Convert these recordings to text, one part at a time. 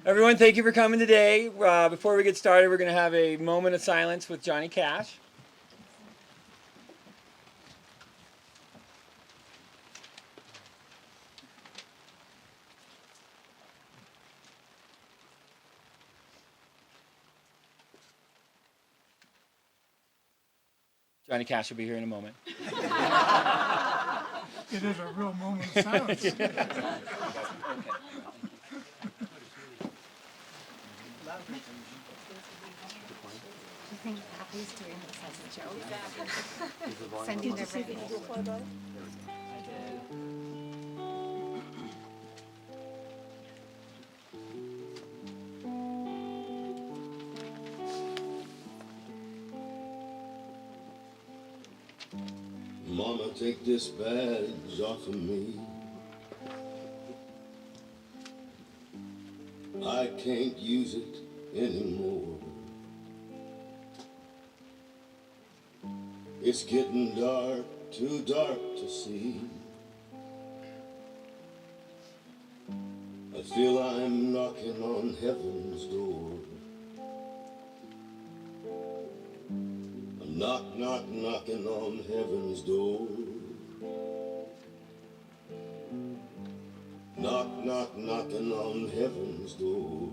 Everyone, thank you for coming today. Before we get started, we're going to have a moment of silence with Johnny Cash. Johnny Cash will be here in a moment. It is a real moment of silence. Do you think Pappy's doing this as a joke? Sending their brain. Mama, take this badge off of me. I can't use it anymore. It's getting dark, too dark to see. I feel I'm knocking on heaven's door. I'm knocking on heaven's door. Knocking on heaven's door.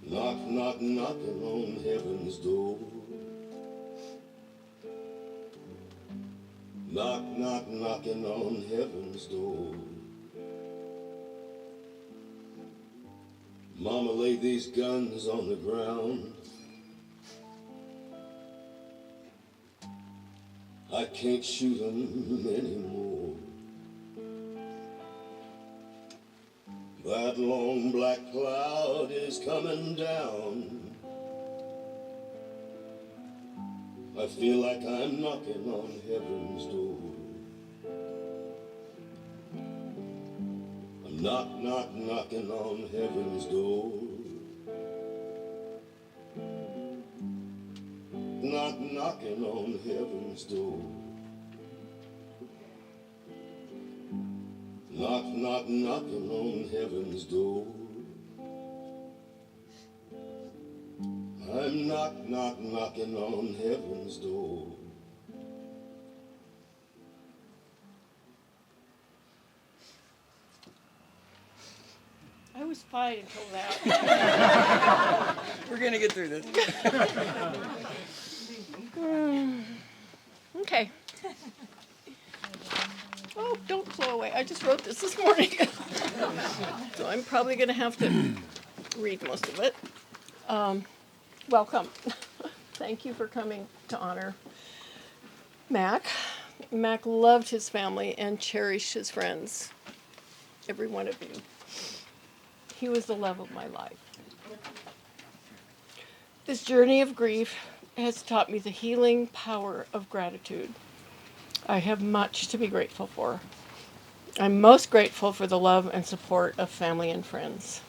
Knocking on heaven's door. Knocking on heaven's door. Mama, lay these guns on the ground. I can't shoot them anymore. That long black cloud is coming down. I feel like I'm knocking on heaven's door. I'm knocking on heaven's door. Knocking on heaven's door. Knocking on heaven's door. I'm knocking on heaven's door. I was fine until that. We're going to get through this. Okay. Oh, don't blow away. I just wrote this morning. So I'm probably going to have to read most of it. Welcome. Thank you for coming to honor Mack. Mack loved his family and cherished his friends. Every one of you. He was the love of my life. This journey of grief has taught me the healing power of gratitude. I have much to be grateful for. I'm most grateful for the love and support of family and friends,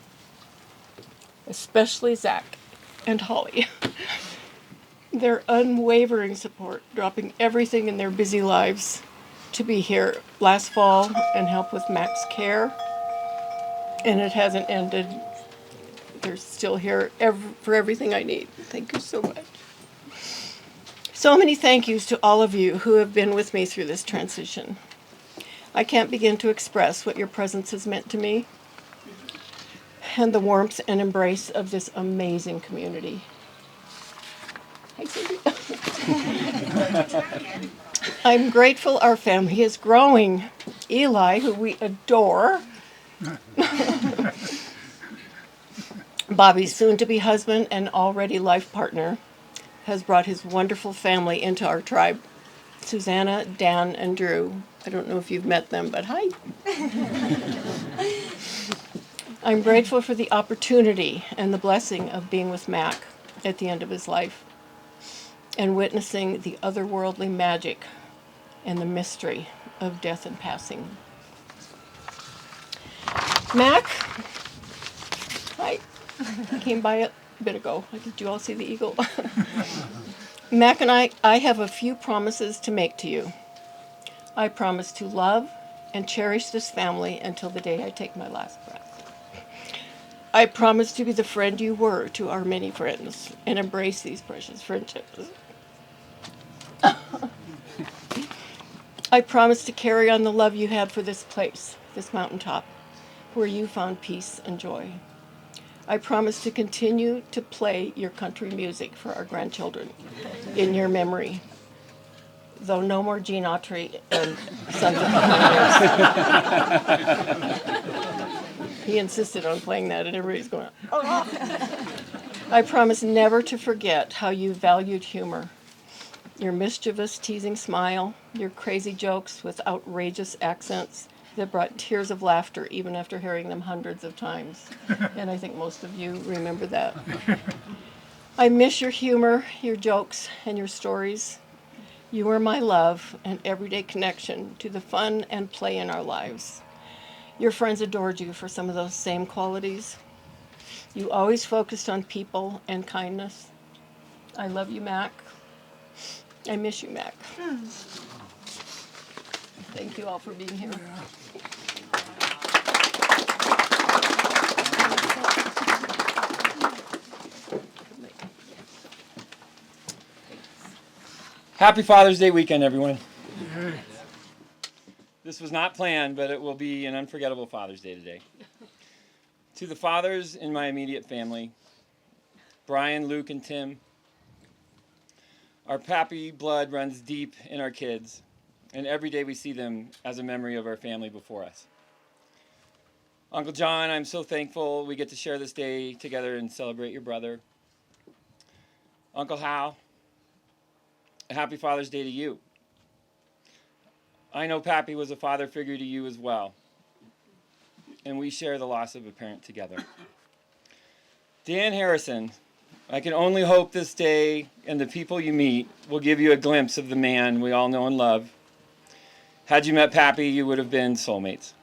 especially Zack and Holly. Their unwavering support, dropping everything in their busy lives to be here last fall and help with Mack's care. And it hasn't ended. They're still here for everything I need. Thank you so much. So many thank yous to all of you who have been with me through this transition. I can't begin to express what your presence has meant to me and the warmth and embrace of this amazing community. Hey, Cindy. I'm grateful our family is growing. Eli, who we adore, Bobby's soon-to-be husband and already life partner, has brought his wonderful family into our tribe. Susanna, Dan, and Drew. I don't know if you've met them, but hi. I'm grateful for the opportunity and the blessing of being with Mack at the end of his life and witnessing the otherworldly magic and the mystery of death and passing. Mack, hi. I came by a bit ago. Did you all see the eagle? Mack and I have a few promises to make to you. I promise to love and cherish this family until the day I take my last breath. I promise to be the friend you were to our many friends and embrace these precious friendships. I promise to carry on the love you had for this place, this mountaintop, where you found peace and joy. I promise to continue to play your country music for our grandchildren in your memory, though no more Gene Autry and Sons of the He insisted on playing that, and everybody's going, oh. I promise never to forget how you valued humor, your mischievous, teasing smile, your crazy jokes with outrageous accents that brought tears of laughter even after hearing them hundreds of times. And I think most of you remember that. I miss your humor, your jokes, and your stories. You were my love and everyday connection to the fun and play in our lives. Your friends adored you for some of those same qualities. You always focused on people and kindness. I love you, Mack. I miss you, Mack. Thank you all for being here. Happy Father's Day weekend, everyone. This was not planned, but it will be an unforgettable Father's Day today. To the fathers in my immediate family, Brian, Luke, and Tim, our Pappy blood runs deep in our kids, and every day we see them as a memory of our family before us. Uncle John, I'm so thankful we get to share this day together and celebrate your brother. Uncle Hal, a happy Father's Day to you. I know Pappy was a father figure to you as well, and we share the loss of a parent together. Dan Harrison, I can only hope this day and the people you meet will give you a glimpse of the man we all know and love. Had you met Pappy, you would have been soulmates.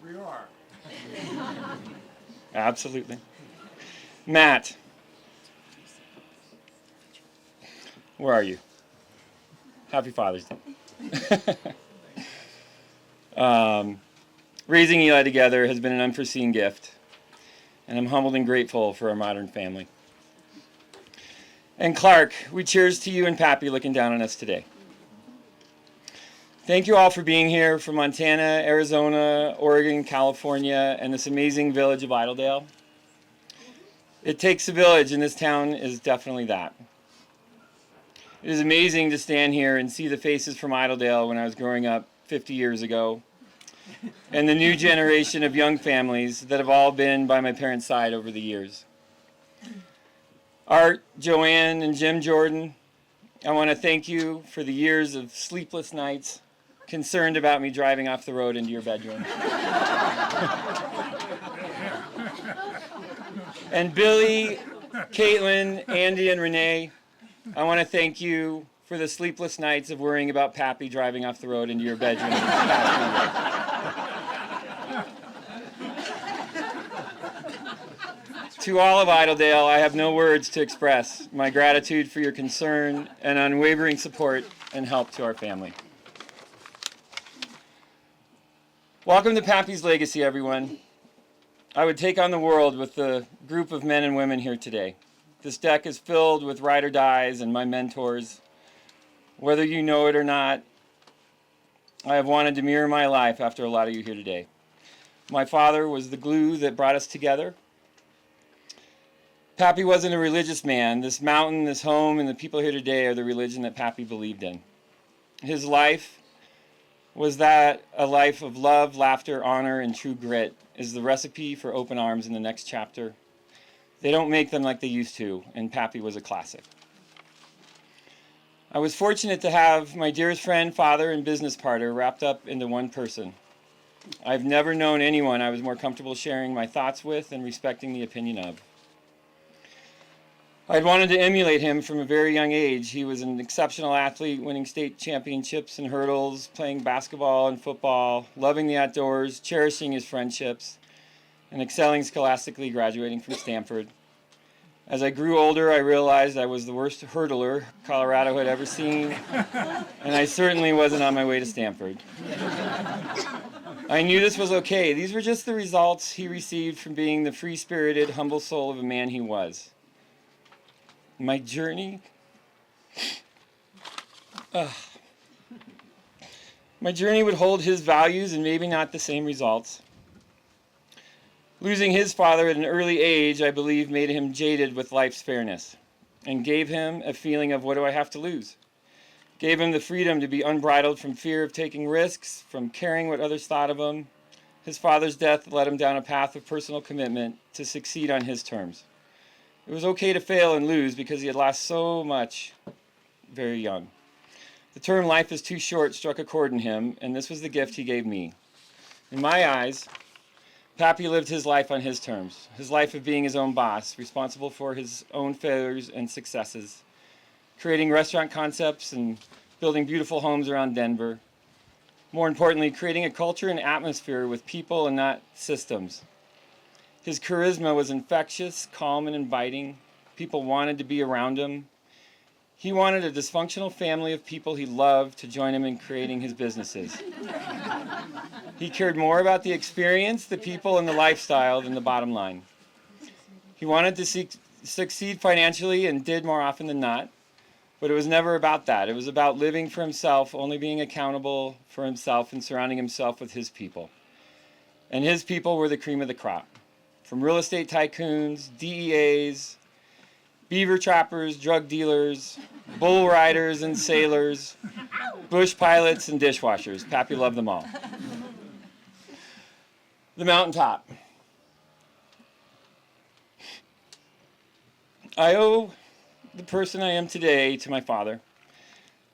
We are. Absolutely. Matt, where are you? Happy Father's Day. Raising Eli together has been an unforeseen gift, and I'm humbled and grateful for our modern family. And Clark, we cheers to you and Pappy looking down on us today. Thank you all for being here from Montana, Arizona, Oregon, California, and this amazing village of Idledale. It takes a village, and this town is definitely that. It is amazing to stand here and see the faces from Idledale when I was growing up 50 years ago, and the new generation of young families that have all been by my parents' side over the years. Art, Joanne, and Jim Jordan, I want to thank you for the years of sleepless nights, concerned about me driving off the road into your bedroom. And Billy, Caitlin, Andy, and Renee, I want to thank you for the sleepless nights of worrying about Pappy driving off the road into your bedroom. To all of Idledale, I have no words to express my gratitude for your concern and unwavering support and help to our family. Welcome to Pappy's Legacy, everyone. I would take on the world with the group of men and women here today. This deck is filled with ride or dies and my mentors. Whether you know it or not, I have wanted to mirror my life after a lot of you here today. My father was the glue that brought us together. Pappy wasn't a religious man. This mountain, this home, and the people here today are the religion that Pappy believed in. His life was that a life of love, laughter, honor, and true grit is the recipe for open arms in the next chapter. They don't make them like they used to, and Pappy was a classic. I was fortunate to have my dearest friend, father, and business partner wrapped up into one person. I've never known anyone I was more comfortable sharing my thoughts with and respecting the opinion of. I'd wanted to emulate him from a very young age. He was an exceptional athlete, winning state championships in hurdles, playing basketball and football, loving the outdoors, cherishing his friendships, and excelling scholastically, graduating from Stanford. As I grew older, I realized I was the worst hurdler Colorado had ever seen, and I certainly wasn't on my way to Stanford. I knew this was okay. These were just the results he received from being the free-spirited, humble soul of a man he was. My journey would hold his values and maybe not the same results. Losing his father at an early age, I believe, made him jaded with life's fairness and gave him a feeling of, what do I have to lose? Gave him the freedom to be unbridled from fear of taking risks, from caring what others thought of him. His father's death led him down a path of personal commitment to succeed on his terms. It was okay to fail and lose because he had lost so much very young. The term "life is too short" struck a chord in him, and this was the gift he gave me. In my eyes, Pappy lived his life on his terms, his life of being his own boss, responsible for his own failures and successes, creating restaurant concepts and building beautiful homes around Denver. More importantly, creating a culture and atmosphere with people and not systems. His charisma was infectious, calm, and inviting. People wanted to be around him. He wanted a dysfunctional family of people he loved to join him in creating his businesses. He cared more about the experience, the people, and the lifestyle than the bottom line. He wanted to succeed financially and did more often than not, but it was never about that. It was about living for himself, only being accountable for himself and surrounding himself with his people. And his people were the cream of the crop. From real estate tycoons, DEAs, beaver trappers, drug dealers, bull riders and sailors, bush pilots and dishwashers. Pappy loved them all. The mountaintop. I owe the person I am today to my father.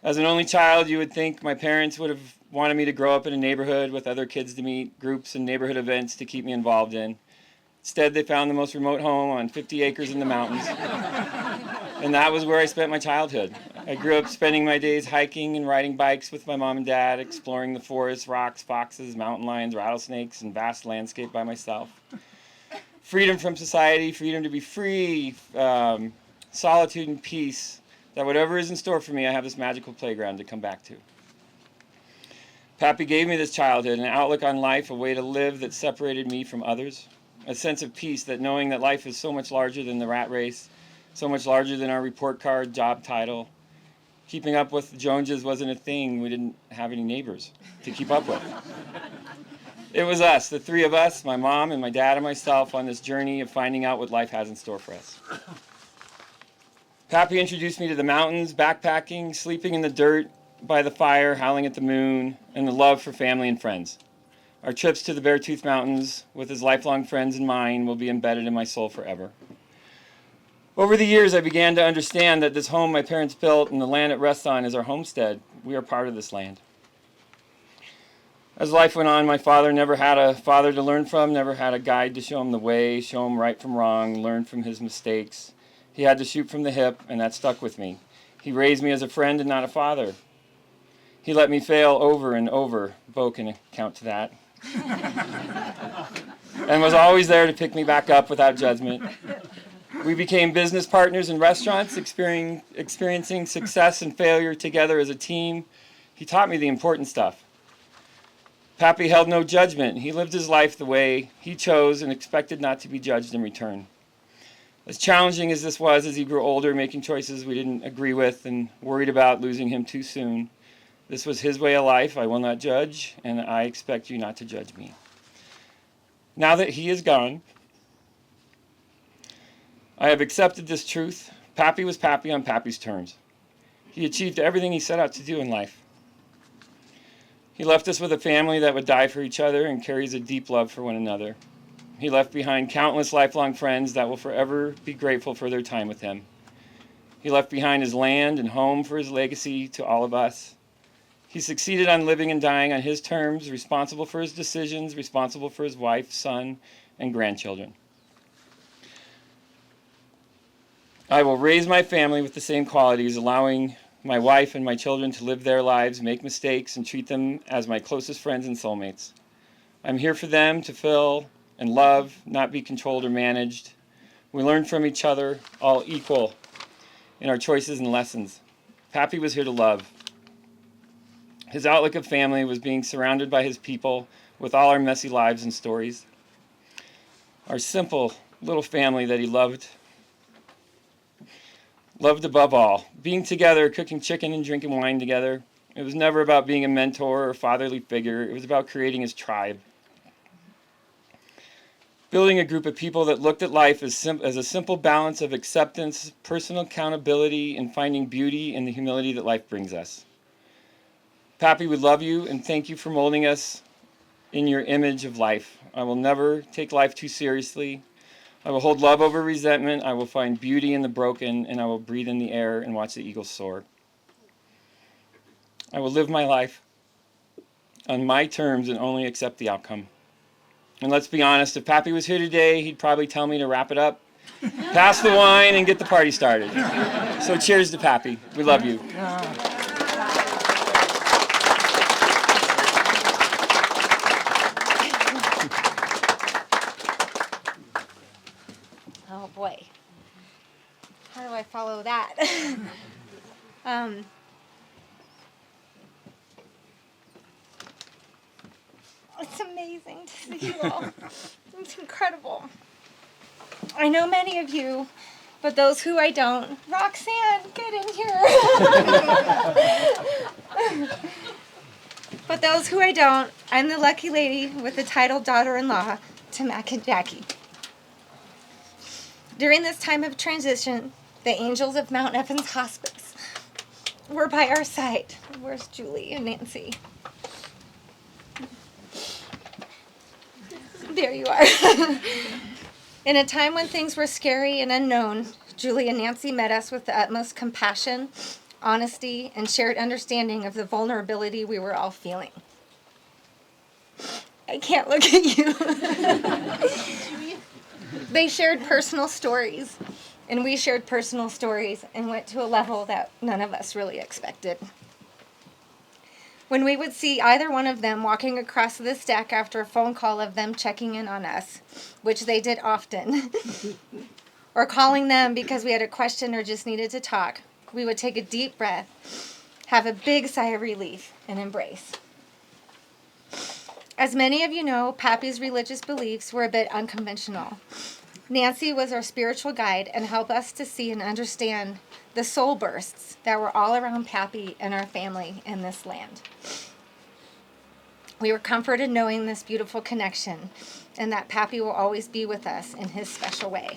As an only child, you would think my parents would have wanted me to grow up in a neighborhood with other kids to meet, groups and neighborhood events to keep me involved in. Instead, they found the most remote home on 50 acres in the mountains. And that was where I spent my childhood. I grew up spending my days hiking and riding bikes with my mom and dad, exploring the forest, rocks, foxes, mountain lions, rattlesnakes, and vast landscape by myself. Freedom from society, freedom to be free, solitude and peace, that whatever is in store for me, I have this magical playground to come back to. Pappy gave me this childhood, an outlook on life, a way to live that separated me from others, a sense of peace, that knowing that life is so much larger than the rat race, so much larger than our report card, job title. Keeping up with the Joneses wasn't a thing. We didn't have any neighbors to keep up with. It was us, the three of us, my mom and my dad and myself, on this journey of finding out what life has in store for us. Pappy introduced me to the mountains, backpacking, sleeping in the dirt by the fire, howling at the moon, and the love for family and friends. Our trips to the Beartooth Mountains with his lifelong friends in mind will be embedded in my soul forever. Over the years, I began to understand that this home my parents built and the land it rests on is our homestead. We are part of this land. As life went on, my father never had a father to learn from, never had a guide to show him the way, show him right from wrong, learn from his mistakes. He had to shoot from the hip, and that stuck with me. He raised me as a friend and not a father. He let me fail over and over. Bo can account to that. And was always there to pick me back up without judgment. We became business partners in restaurants, experiencing success and failure together as a team. He taught me the important stuff. Pappy held no judgment. He lived his life the way he chose and expected not to be judged in return. As challenging as this was as he grew older, making choices we didn't agree with and worried about losing him too soon, this was his way of life. I will not judge, and I expect you not to judge me. Now that he is gone, I have accepted this truth. Pappy was Pappy on Pappy's terms. He achieved everything he set out to do in life. He left us with a family that would die for each other and carries a deep love for one another. He left behind countless lifelong friends that will forever be grateful for their time with him. He left behind his land and home for his legacy to all of us. He succeeded on living and dying on his terms, responsible for his decisions, responsible for his wife, son, and grandchildren. I will raise my family with the same qualities, allowing my wife and my children to live their lives, make mistakes, and treat them as my closest friends and soulmates. I'm here for them to fill and love, not be controlled or managed. We learned from each other, all equal in our choices and lessons. Pappy was here to love. His outlook of family was being surrounded by his people with all our messy lives and stories. Our simple little family that he loved above all. Being together, cooking chicken and drinking wine together. It was never about being a mentor or fatherly figure. It was about creating his tribe. Building a group of people that looked at life as a simple balance of acceptance, personal accountability, and finding beauty in the humility that life brings us. Pappy, we love you and thank you for molding us in your image of life. I will never take life too seriously. I will hold love over resentment. I will find beauty in the broken, and I will breathe in the air and watch the eagles soar. I will live my life on my terms and only accept the outcome. And let's be honest, if Pappy was here today, he'd probably tell me to wrap it up, pass the wine, and get the party started. So cheers to Pappy. We love you. Oh boy. How do I follow that? It's amazing to see you all. It's incredible. I know many of you, but those who I don't, Roxanne, get in here. But those who I don't, I'm the lucky lady with the title daughter-in-law to Mack and Jacquie. During this time of transition, the angels of Mount Evans Hospice were by our side. Where's Julie and Nancy? There you are. In a time when things were scary and unknown, Julie and Nancy met us with the utmost compassion, honesty, and shared understanding of the vulnerability we were all feeling. I can't look at you. They shared personal stories, and we shared personal stories and went to a level that none of us really expected. When we would see either one of them walking across this deck after a phone call of them checking in on us, which they did often, or calling them because we had a question or just needed to talk, we would take a deep breath, have a big sigh of relief, and embrace. As many of you know, Pappy's religious beliefs were a bit unconventional. Nancy was our spiritual guide and helped us to see and understand the soul bursts that were all around Pappy and our family in this land. We were comforted knowing this beautiful connection and that Pappy will always be with us in his special way.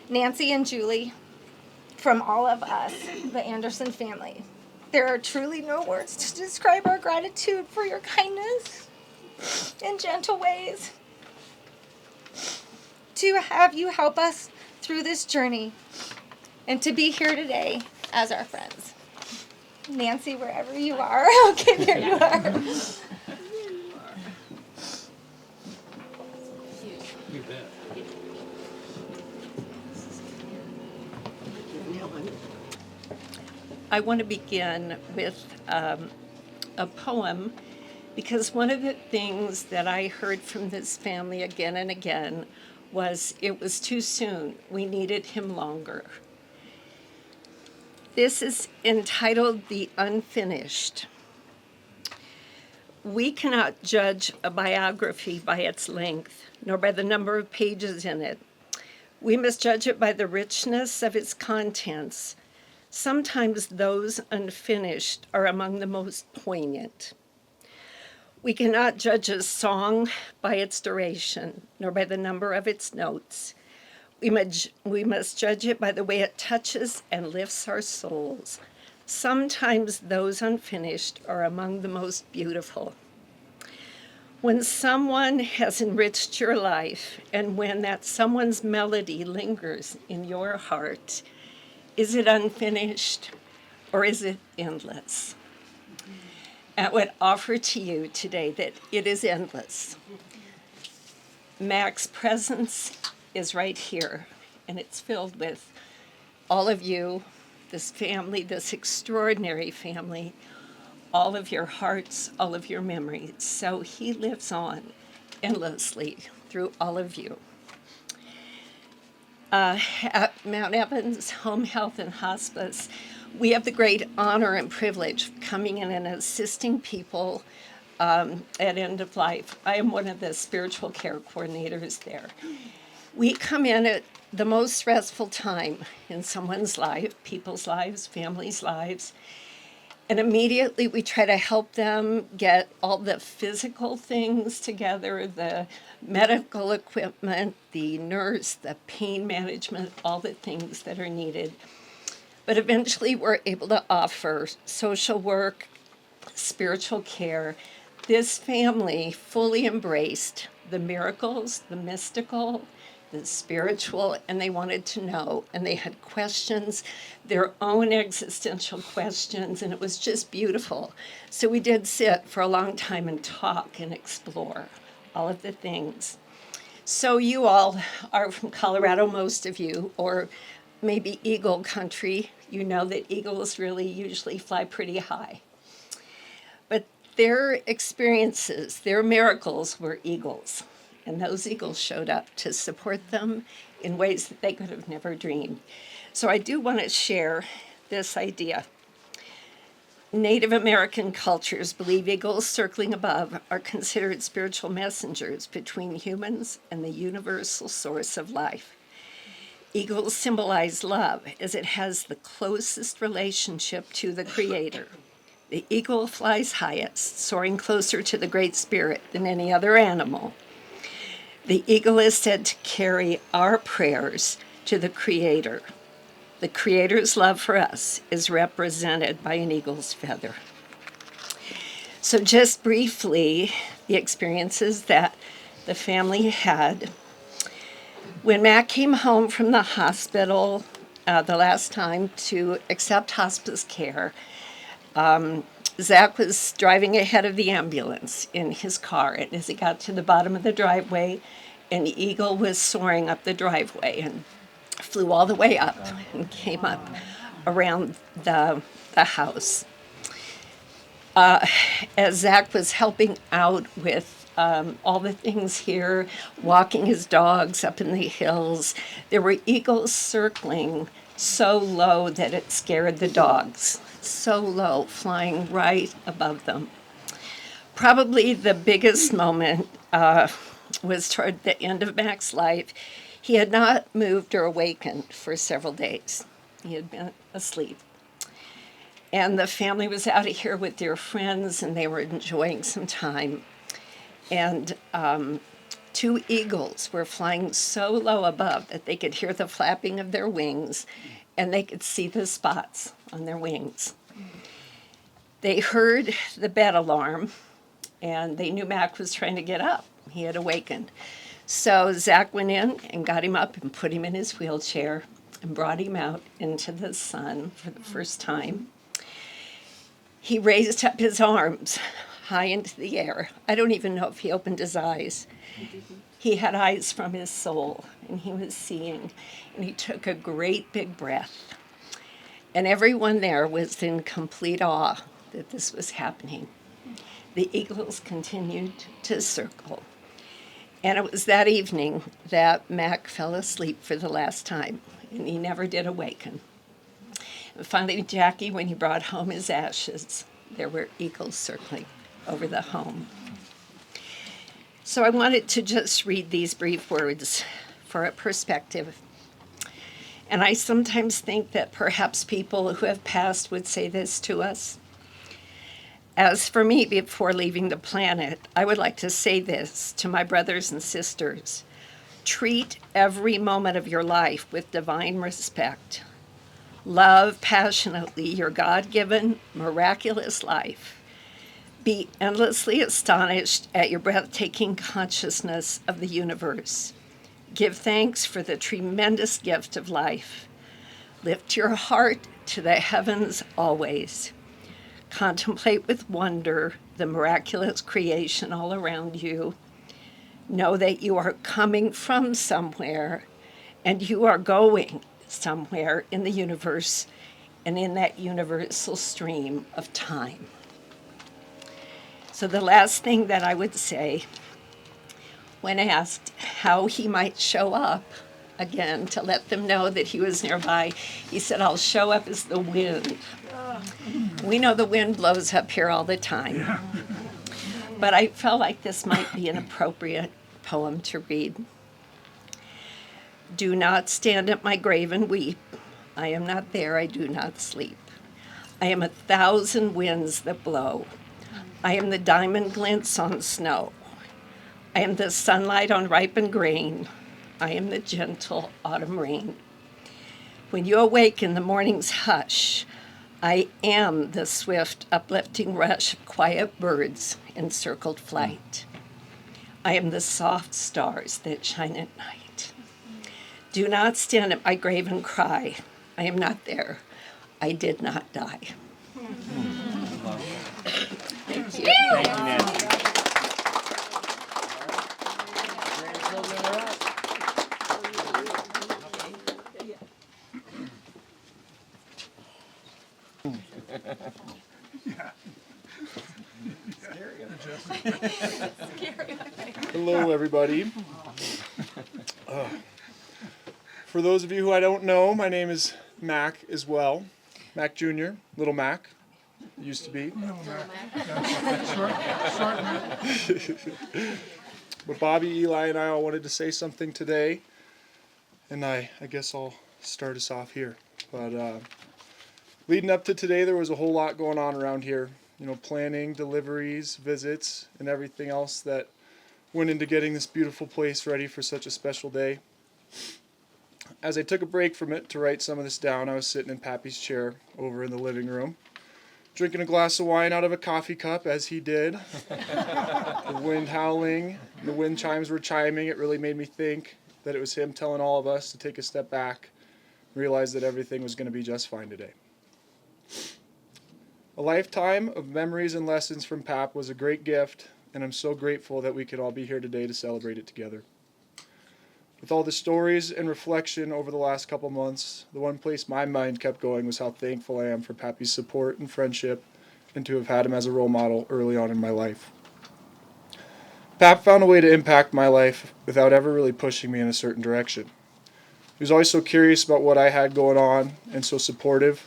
Nancy and Julie, from all of us, the Anderson family, there are truly no words to describe our gratitude for your kindness and gentle ways. To have you help us through this journey and to be here today as our friends. Nancy, wherever you are. Okay, there you are. You bet. I want to begin with a poem because one of the things that I heard from this family again and again was it was too soon. We needed him longer. This is entitled The Unfinished. We cannot judge a biography by its length, nor by the number of pages in it. We must judge it by the richness of its contents. Sometimes those unfinished are among the most poignant. We cannot judge a song by its duration, nor by the number of its notes. We must judge it by the way it touches and lifts our souls. Sometimes those unfinished are among the most beautiful. When someone has enriched your life, and when that someone's melody lingers in your heart, is it unfinished or is it endless? I would offer to you today that it is endless. Mack's presence is right here, and it's filled with all of you, this family, this extraordinary family, all of your hearts, all of your memories. So he lives on endlessly through all of you. At Mount Evans Home Health and Hospice, we have the great honor and privilege of coming in and assisting people at end of life. I am one of the spiritual care coordinators there. We come in at the most stressful time in someone's life, people's lives, families' lives, and immediately we try to help them get all the physical things together, the medical equipment, the nurse, the pain management, all the things that are needed. But eventually we're able to offer social work, spiritual care. This family fully embraced the miracles, the mystical, the spiritual, and they wanted to know, and they had questions, their own existential questions, and it was just beautiful. So we did sit for a long time and talk and explore all of the things. So you all are from Colorado, most of you, or maybe Eagle country. You know that eagles really usually fly pretty high. But their experiences, their miracles were eagles. And those eagles showed up to support them in ways that they could have never dreamed. So I do want to share this idea. Native American cultures believe eagles circling above are considered spiritual messengers between humans and the universal source of life. Eagles symbolize love as it has the closest relationship to the Creator. The eagle flies highest, soaring closer to the Great Spirit than any other animal. The eagle is said to carry our prayers to the Creator. The Creator's love for us is represented by an eagle's feather. So just briefly, the experiences that the family had. When Mack came home from the hospital the last time to accept hospice care, Zack was driving ahead of the ambulance in his car, and as he got to the bottom of the driveway, an eagle was soaring up the driveway and flew all the way up and came up around the house. As Zack was helping out with all the things here, walking his dogs up in the hills, there were eagles circling so low that it scared the dogs. So low, flying right above them. Probably the biggest moment was toward the end of Mack's life. He had not moved or awakened for several days. He had been asleep. And the family was out of here with their friends, and they were enjoying some time. And two eagles were flying so low above that they could hear the flapping of their wings, and they could see the spots on their wings. They heard the bed alarm, and they knew Mack was trying to get up. He had awakened. So Zack went in and got him up and put him in his wheelchair and brought him out into the sun for the first time. He raised up his arms high into the air. I don't even know if he opened his eyes. He had eyes from his soul, and he was seeing, and he took a great big breath. And everyone there was in complete awe that this was happening. The eagles continued to circle. And it was that evening that Mack fell asleep for the last time, and he never did awaken. And finally, Jacquie, when he brought home his ashes, there were eagles circling over the home. So I wanted to just read these brief words for a perspective. And I sometimes think that perhaps people who have passed would say this to us. As for me, before leaving the planet, I would like to say this to my brothers and sisters. Treat every moment of your life with divine respect. Love passionately your God-given, miraculous life. Be endlessly astonished at your breathtaking consciousness of the universe. Give thanks for the tremendous gift of life. Lift your heart to the heavens always. Contemplate with wonder the miraculous creation all around you. Know that you are coming from somewhere, and you are going somewhere in the universe and in that universal stream of time. So the last thing that I would say, when asked how he might show up again to let them know that he was nearby. He said, I'll show up as the wind. We know the wind blows up here all the time. But I felt like this might be an appropriate poem to read. Do not stand at my grave and weep. I am not there, I do not sleep. I am 1,000 winds that blow. I am the diamond glints on snow. I am the sunlight on ripened grain. I am the gentle autumn rain. When you awake in the morning's hush, I am the swift, uplifting rush of quiet birds in circled flight. I am the soft stars that shine at night. Do not stand at my grave and cry. I am not there. I did not die. Thank you. Thank you, Nancy. Grandchildren are up. Hello, everybody. For those of you who I don't know, my name is Mack as well. Mack Jr., Little Mac, used to be. No, Mac. Short Mac. But Bobby, Eli, and I all wanted to say something today, and I guess I'll start us off here. But leading up to today, there was a whole lot going on around here. You know, planning, deliveries, visits, and everything else that went into getting this beautiful place ready for such a special day. As I took a break from it to write some of this down, I was sitting in Pappy's chair over in the living room, drinking a glass of wine out of a coffee cup, as he did. The wind howling, the wind chimes were chiming. It really made me think that it was him telling all of us to take a step back, realize that everything was going to be just fine today. A lifetime of memories and lessons from Pap was a great gift, and I'm so grateful that we could all be here today to celebrate it together. With all the stories and reflection over the last couple months, the one place my mind kept going was how thankful I am for Pappy's support and friendship, and to have had him as a role model early on in my life. Pap found a way to impact my life without ever really pushing me in a certain direction. He was always so curious about what I had going on, and so supportive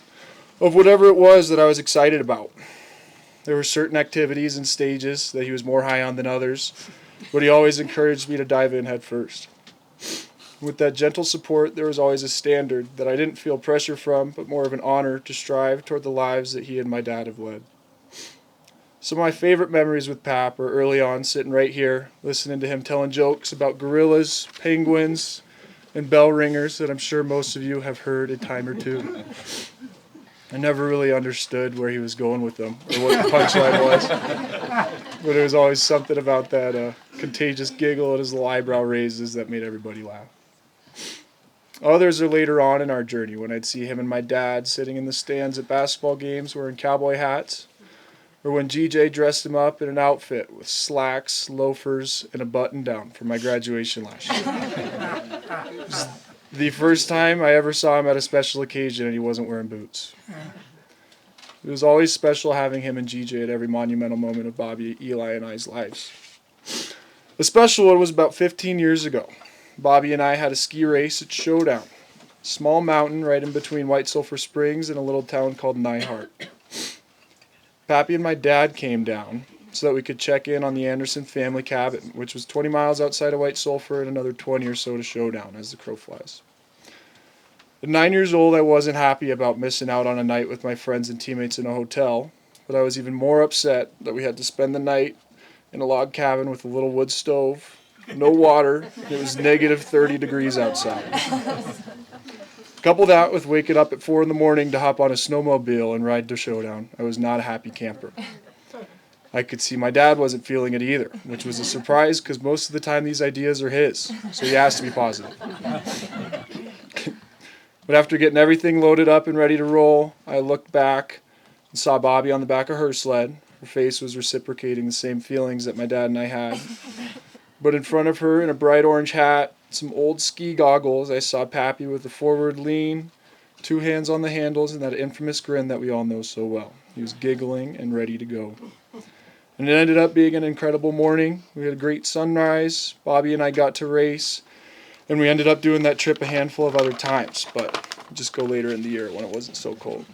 of whatever it was that I was excited about. There were certain activities and stages that he was more high on than others, but he always encouraged me to dive in head first. With that gentle support, there was always a standard that I didn't feel pressure from, but more of an honor to strive toward the lives that he and my dad have led. Some of my favorite memories with Pap are early on, sitting right here, listening to him telling jokes about gorillas, penguins, and bell ringers that I'm sure most of you have heard a time or two. I never really understood where he was going with them, or what the punchline was. But it was always something about that contagious giggle and his little eyebrow raises that made everybody laugh. Others are later on in our journey, when I'd see him and my dad sitting in the stands at basketball games wearing cowboy hats, or when GJ dressed him up in an outfit with slacks, loafers, and a button-down for my graduation last year. It was the first time I ever saw him at a special occasion and he wasn't wearing boots. It was always special having him and GJ at every monumental moment of Bobby, Eli, and I's lives. The special one was about 15 years ago. Bobby and I had a ski race at Showdown, a small mountain right in between White Sulphur Springs and a little town called Nyhart. Pappy and my dad came down so that we could check in on the Anderson family cabin, which was 20 miles outside of White Sulphur and another 20 or so to Showdown as the crow flies. At 9 years old, I wasn't happy about missing out on a night with my friends and teammates in a hotel, but I was even more upset that we had to spend the night in a log cabin with a little wood stove, no water, and it was negative 30 degrees outside. Couple that with waking up at 4 a.m. to hop on a snowmobile and ride to Showdown, I was not a happy camper. I could see my dad wasn't feeling it either, which was a surprise because most of the time these ideas are his, so he has to be positive. But after getting everything loaded up and ready to roll, I looked back and saw Bobby on the back of her sled. Her face was reciprocating the same feelings that my dad and I had. But in front of her, in a bright orange hat, some old ski goggles, I saw Pappy with a forward lean, 2 hands on the handles, and that infamous grin that we all know so well. He was giggling and ready to go. And it ended up being an incredible morning. We had a great sunrise. Bobby and I got to race. And we ended up doing that trip a handful of other times, but just go later in the year when it wasn't so cold.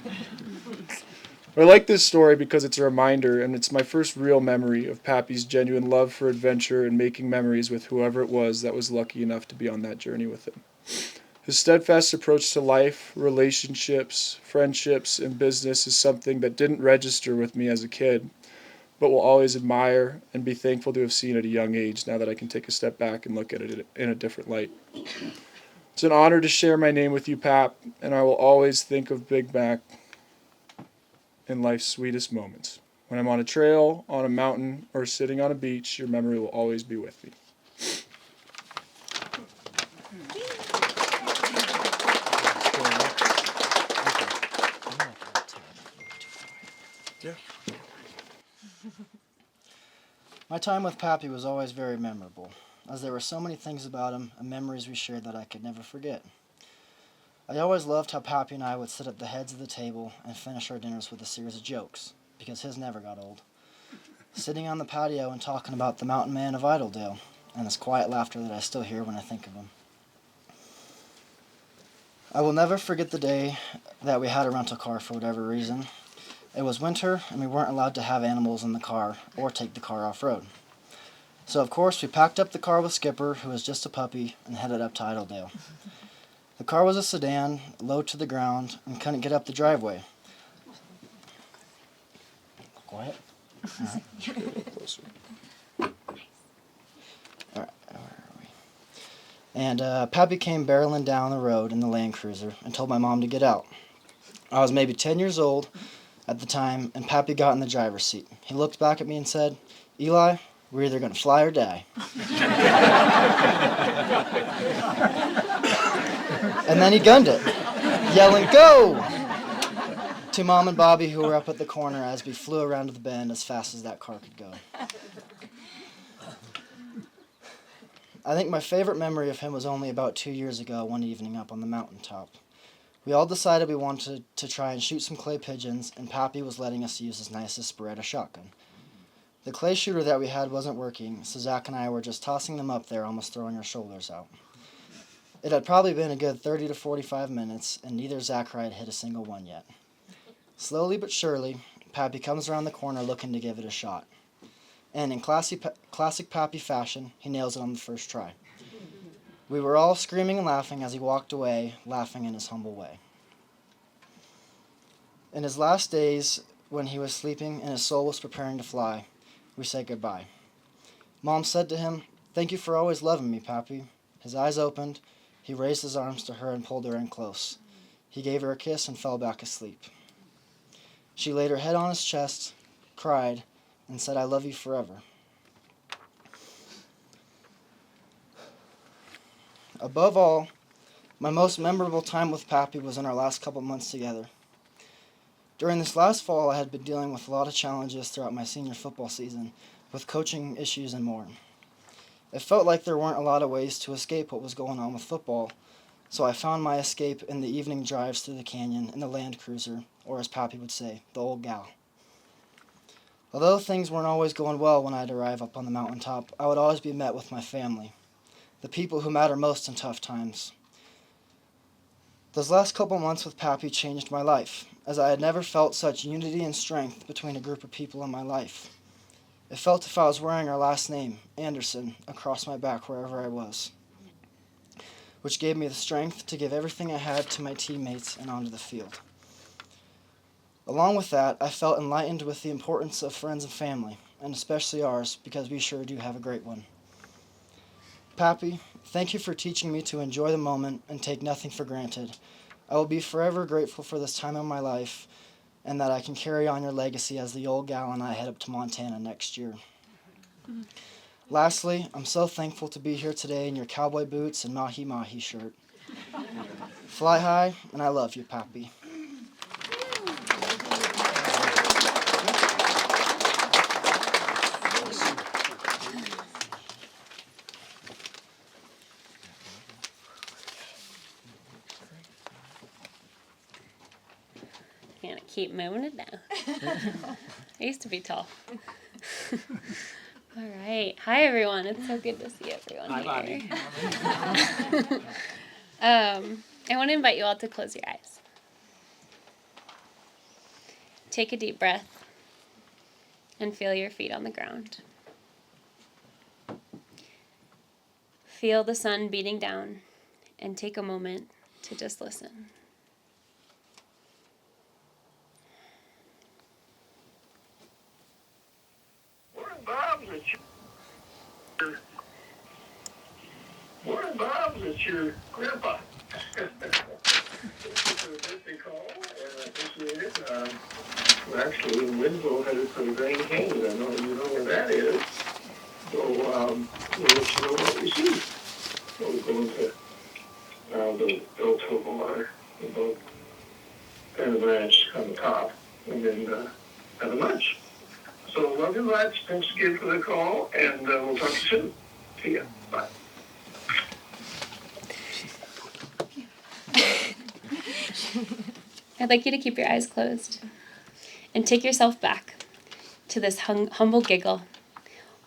I like this story because it's a reminder, and it's my first real memory of Pappy's genuine love for adventure and making memories with whoever it was that was lucky enough to be on that journey with him. His steadfast approach to life, relationships, friendships, and business is something that didn't register with me as a kid, but will always admire and be thankful to have seen at a young age now that I can take a step back and look at it in a different light. It's an honor to share my name with you, Pap, and I will always think of Big Mack in life's sweetest moments. When I'm on a trail, on a mountain, or sitting on a beach, your memory will always be with me. My time with Pappy was always very memorable, as there were so many things about him and memories we shared that I could never forget. I always loved how Pappy and I would sit at the heads of the table and finish our dinners with a series of jokes, because his never got old. Sitting on the patio and talking about the mountain man of Idledale, and his quiet laughter that I still hear when I think of him. I will never forget the day that we had a rental car for whatever reason. It was winter, and we weren't allowed to have animals in the car or take the car off-road. So, of course, we packed up the car with Skipper, who was just a puppy, and headed up to Idledale. The car was a sedan, low to the ground, and couldn't get up the driveway. Quiet. All right. All right, where are we? And Pappy came barreling down the road in the Land Cruiser and told my mom to get out. I was maybe 10 years old at the time, and Pappy got in the driver's seat. He looked back at me and said, "Eli, we're either going to fly or die." And then he gunned it, yelling, "Go!" to Mom and Bobby, who were up at the corner as we flew around to the bend as fast as that car could go. I think my favorite memory of him was only about 2 years ago, one evening up on the mountaintop. We all decided we wanted to try and shoot some clay pigeons, and Pappy was letting us use his nicest Beretta shotgun. The clay shooter that we had wasn't working, so Zack and I were just tossing them up there, almost throwing our shoulders out. It had probably been a good 30 to 45 minutes, and neither Zack or I had hit a single one yet. Slowly but surely, Pappy comes around the corner looking to give it a shot. And in classic Pappy fashion, he nails it on the first try. We were all screaming and laughing as he walked away, laughing in his humble way. In his last days, when he was sleeping and his soul was preparing to fly, we said goodbye. Mom said to him, "Thank you for always loving me, Pappy." His eyes opened, he raised his arms to her and pulled her in close. He gave her a kiss and fell back asleep. She laid her head on his chest, cried, and said, "I love you forever." Above all, my most memorable time with Pappy was in our last couple months together. During this last fall, I had been dealing with a lot of challenges throughout my senior football season, with coaching issues and more. It felt like there weren't a lot of ways to escape what was going on with football, so I found my escape in the evening drives through the canyon in the Land Cruiser, or as Pappy would say, the old gal. Although things weren't always going well when I'd arrive up on the mountaintop, I would always be met with my family, the people who matter most in tough times. Those last couple months with Pappy changed my life, as I had never felt such unity and strength between a group of people in my life. It felt if I was wearing our last name, Anderson, across my back wherever I was, which gave me the strength to give everything I had to my teammates and onto the field. Along with that, I felt enlightened with the importance of friends and family, and especially ours, because we sure do have a great one. Pappy, thank you for teaching me to enjoy the moment and take nothing for granted. I will be forever grateful for this time in my life, and that I can carry on your legacy as the old gal and I head up to Montana next year. Lastly, I'm so thankful to be here today in your cowboy boots and mahi-mahi shirt. Fly high, and I love you, Pappy. Gonna keep moving it down. I used to be tall. All right. Hi, everyone. It's so good to see everyone Hi, here. Bobby. I want to invite you all to close your eyes. Take a deep breath and feel your feet on the ground. Feel the sun beating down and take a moment to just listen. Morning, Bob. It's your grandpa. This is a birthday call, and I appreciate it. Well, actually, in Winslow, headed for the Grand Canyon. I know you know where that is. So, we'll let you know what we see. So we're going to the Delta water, about kind of ranch on the top, and then have a lunch. So love you much. Thanks again for the call, and we'll talk to you soon. See ya. Bye. I'd like you to keep your eyes closed and take yourself back to this humble giggle,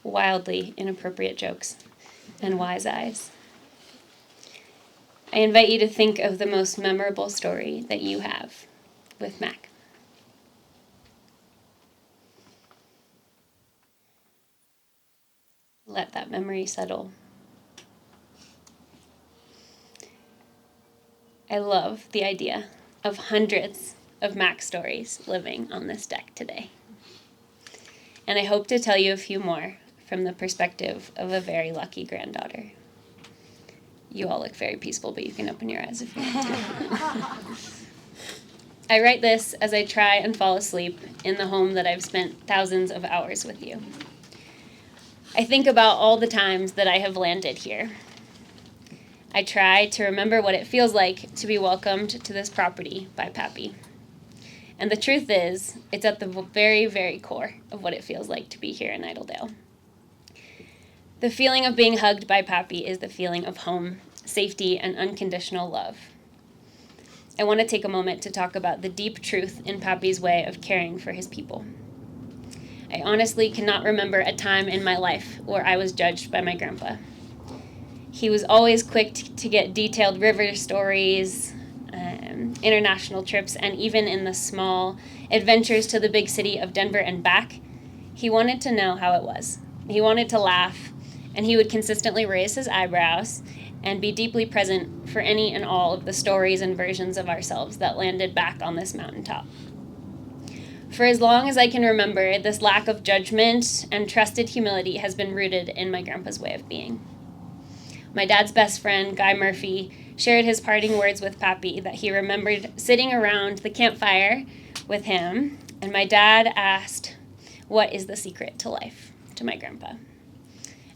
wildly inappropriate jokes, and wise eyes. I invite you to think of the most memorable story that you have with Mack. Let that memory settle. I love the idea of hundreds of Mack stories living on this deck today. And I hope to tell you a few more from the perspective of a very lucky granddaughter. You all look very peaceful, but you can open your eyes if you want to. I write this as I try and fall asleep in the home that I've spent thousands of hours with you. I think about all the times that I have landed here. I try to remember what it feels like to be welcomed to this property by Pappy. And the truth is, it's at the very, very core of what it feels like to be here in Idledale. The feeling of being hugged by Pappy is the feeling of home, safety, and unconditional love. I want to take a moment to talk about the deep truth in Pappy's way of caring for his people. I honestly cannot remember a time in my life where I was judged by my grandpa. He was always quick to get detailed river stories, international trips, and even in the small adventures to the big city of Denver and back, he wanted to know how it was. He wanted to laugh, and he would consistently raise his eyebrows and be deeply present for any and all of the stories and versions of ourselves that landed back on this mountaintop. For as long as I can remember, this lack of judgment and trusted humility has been rooted in my grandpa's way of being. My dad's best friend, Guy Murphy, shared his parting words with Pappy that he remembered sitting around the campfire with him, and my dad asked, "What is the secret to life?" to my grandpa.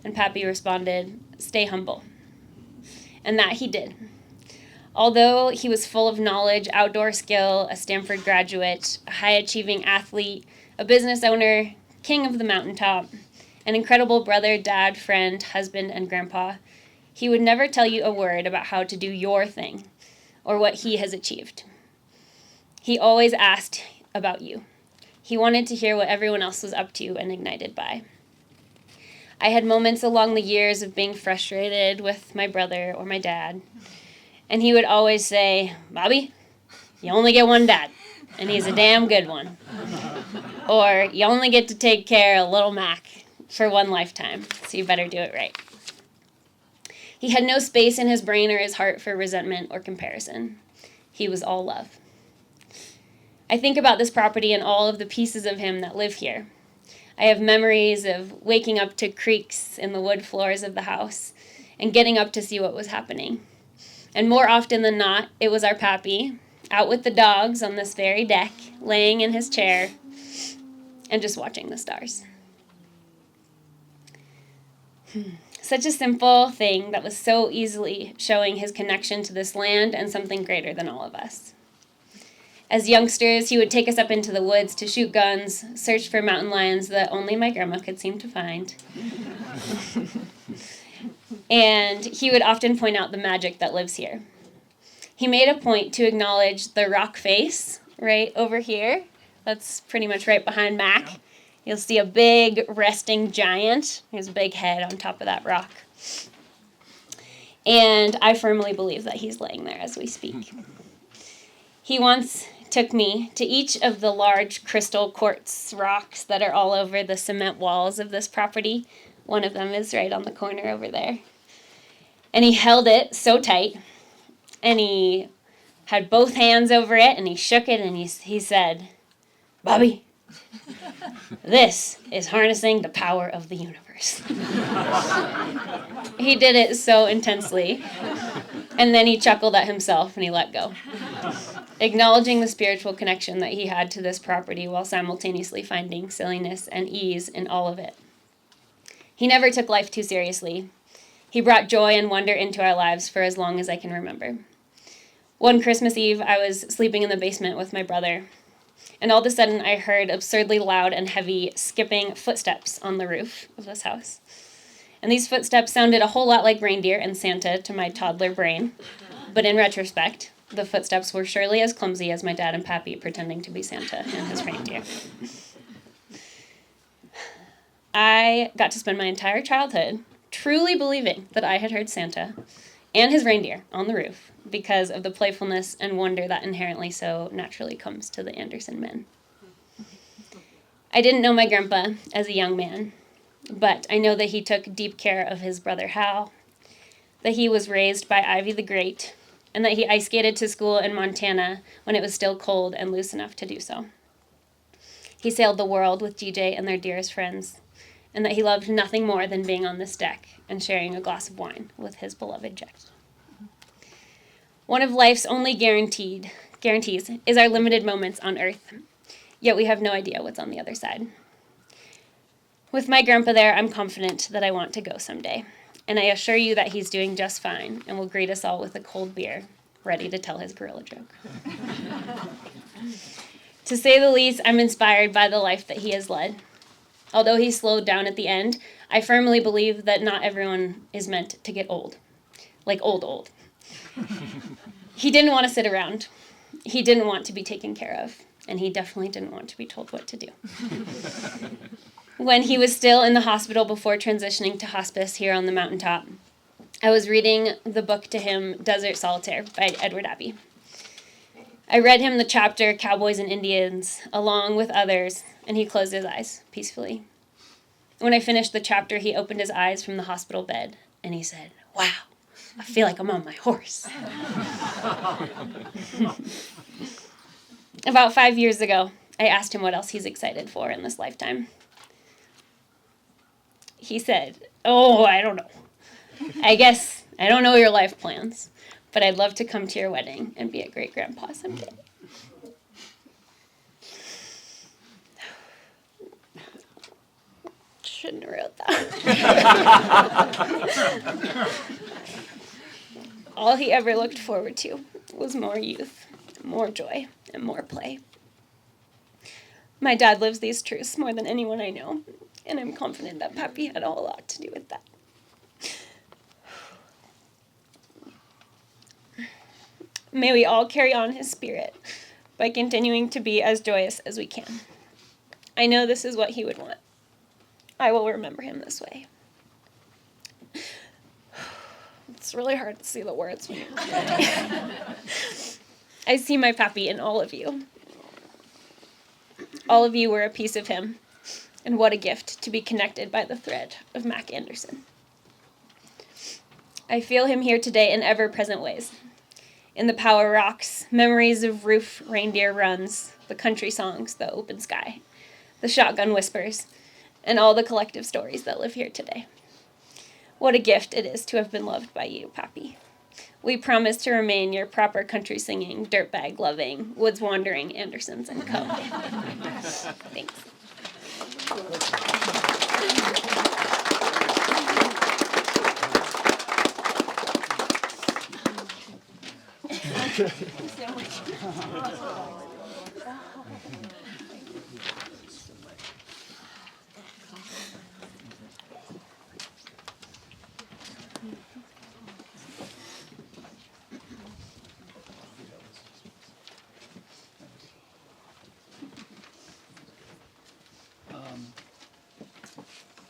And Pappy responded, "Stay humble." And that he did. Although he was full of knowledge, outdoor skill, a Stanford graduate, a high-achieving athlete, a business owner, king of the mountaintop, an incredible brother, dad, friend, husband, and grandpa, he would never tell you a word about how to do your thing or what he has achieved. He always asked about you. He wanted to hear what everyone else was up to and ignited by. I had moments along the years of being frustrated with my brother or my dad, and he would always say, "Bobby, you only get one dad, and he's a damn good one." Or, "You only get to take care of little Mack for one lifetime, so you better do it right." He had no space in his brain or his heart for resentment or comparison. He was all love. I think about this property and all of the pieces of him that live here. I have memories of waking up to creaks in the wood floors of the house and getting up to see what was happening. And more often than not, it was our Pappy, out with the dogs on this very deck, laying in his chair, and just watching the stars. Such a simple thing that was so easily showing his connection to this land and something greater than all of us. As youngsters, he would take us up into the woods to shoot guns, search for mountain lions that only my grandma could seem to find. And he would often point out the magic that lives here. He made a point to acknowledge the rock face right over here. That's pretty much right behind Mack. You'll see a big resting giant. His big head on top of that rock. And I firmly believe that he's laying there as we speak. He once took me to each of the large crystal quartz rocks that are all over the cement walls of this property. One of them is right on the corner over there. And he held it so tight, and he had both hands over it, and he shook it, and he said, "Bobbi, this is harnessing the power of the universe." He did it so intensely, and then he chuckled at himself, and he let go, acknowledging the spiritual connection that he had to this property while simultaneously finding silliness and ease in all of it. He never took life too seriously. He brought joy and wonder into our lives for as long as I can remember. One Christmas Eve, I was sleeping in the basement with my brother, and all of a sudden I heard absurdly loud and heavy skipping footsteps on the roof of this house. And these footsteps sounded a whole lot like reindeer and Santa to my toddler brain, but in retrospect, the footsteps were surely as clumsy as my dad and Pappy pretending to be Santa and his reindeer. I got to spend my entire childhood truly believing that I had heard Santa and his reindeer on the roof because of the playfulness and wonder that inherently so naturally comes to the Anderson men. I didn't know my grandpa as a young man, but I know that he took deep care of his brother Hal, that he was raised by Ivy the Great, and that he ice skated to school in Montana when it was still cold and loose enough to do so. He sailed the world with DJ and their dearest friends, and that he loved nothing more than being on this deck and sharing a glass of wine with his beloved Jacquie. One of life's only guarantees is our limited moments on Earth, yet we have no idea what's on the other side. With my grandpa there, I'm confident that I want to go someday, and I assure you that he's doing just fine and will greet us all with a cold beer, ready to tell his gorilla joke. To say the least, I'm inspired by the life that he has led. Although he slowed down at the end, I firmly believe that not everyone is meant to get old. Like old. He didn't want to sit around. He didn't want to be taken care of. And he definitely didn't want to be told what to do. When he was still in the hospital before transitioning to hospice here on the mountaintop, I was reading the book to him, Desert Solitaire, by Edward Abbey. I read him the chapter, Cowboys and Indians, along with others, and he closed his eyes peacefully. When I finished the chapter, he opened his eyes from the hospital bed, and he said, "Wow, I feel like I'm on my horse." About 5 years ago, I asked him what else he's excited for in this lifetime. He said, "Oh, I don't know. I guess I don't know your life plans, but I'd love to come to your wedding and be a great-grandpa someday." Shouldn't have wrote that. All he ever looked forward to was more youth, more joy, and more play. My dad lives these truths more than anyone I know, and I'm confident that Pappy had a whole lot to do with that. May we all carry on his spirit by continuing to be as joyous as we can. I know this is what he would want. I will remember him this way. It's really hard to see the words when you're crying. I see my Pappy in all of you. All of you were a piece of him, and what a gift to be connected by the thread of Mack Anderson. I feel him here today in ever-present ways. In the power rocks, memories of roof reindeer runs, the country songs, the open sky, the shotgun whispers, and all the collective stories that live here today. What a gift it is to have been loved by you, Pappy. We promise to remain your proper country singing, dirtbag loving, woods wandering Andersons and co. Thanks.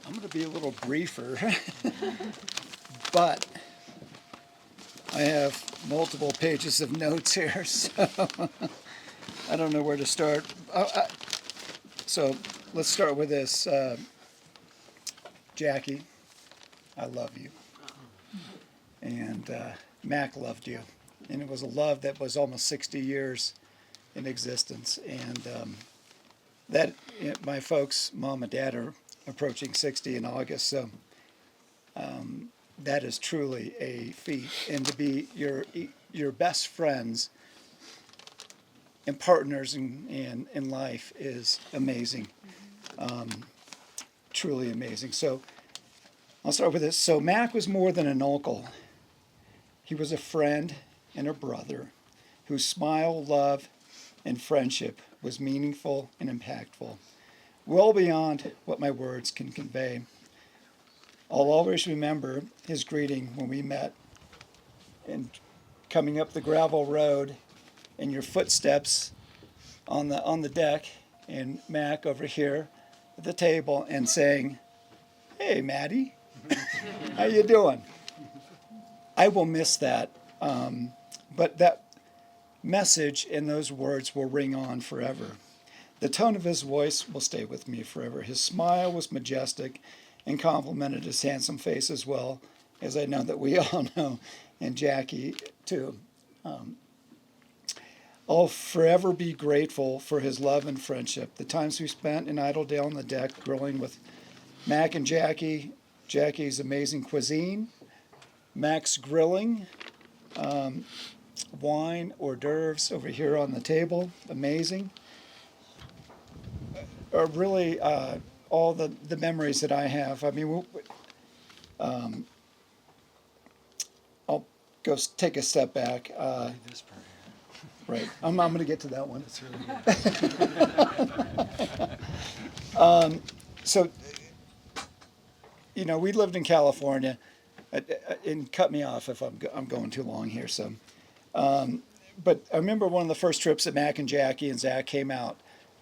I'm going to be a little briefer, but I have multiple pages of notes here, so I don't know where to start. So let's start with this. Jackie, I love you. And Mack loved you. And it was a love that was almost 60 years in existence. And my folks, mom and dad, are approaching 60 in August. So that is truly a feat. And to be your best friends and partners in life is amazing. Truly amazing. So I'll start with this. So Mack was more than an uncle. He was a friend and a brother whose smile, love, and friendship was meaningful and impactful, well beyond what my words can convey. I'll always remember his greeting when we met and coming up the gravel road and your footsteps on the deck and Mack over here at the table and saying, "Hey, Maddie, how you doing?" I will miss that, but that message and those words will ring on forever. The tone of his voice will stay with me forever. His smile was majestic and complimented his handsome face as well, as I know that we all know, and Jackie too. I'll forever be grateful for his love and friendship. The times we spent in Idledale on the deck grilling with Mack and Jackie, Jackie's amazing cuisine, Mack's grilling, wine, hors d'oeuvres over here on the table, amazing. Are really all the memories that I have. I mean, I'll go take a step back. This part. Right, I'm going to get to that one. That's really good. So, we lived in California, and cut me off if I'm going too long here. So, but I remember one of the first trips that Mack and Jackie and Zack came out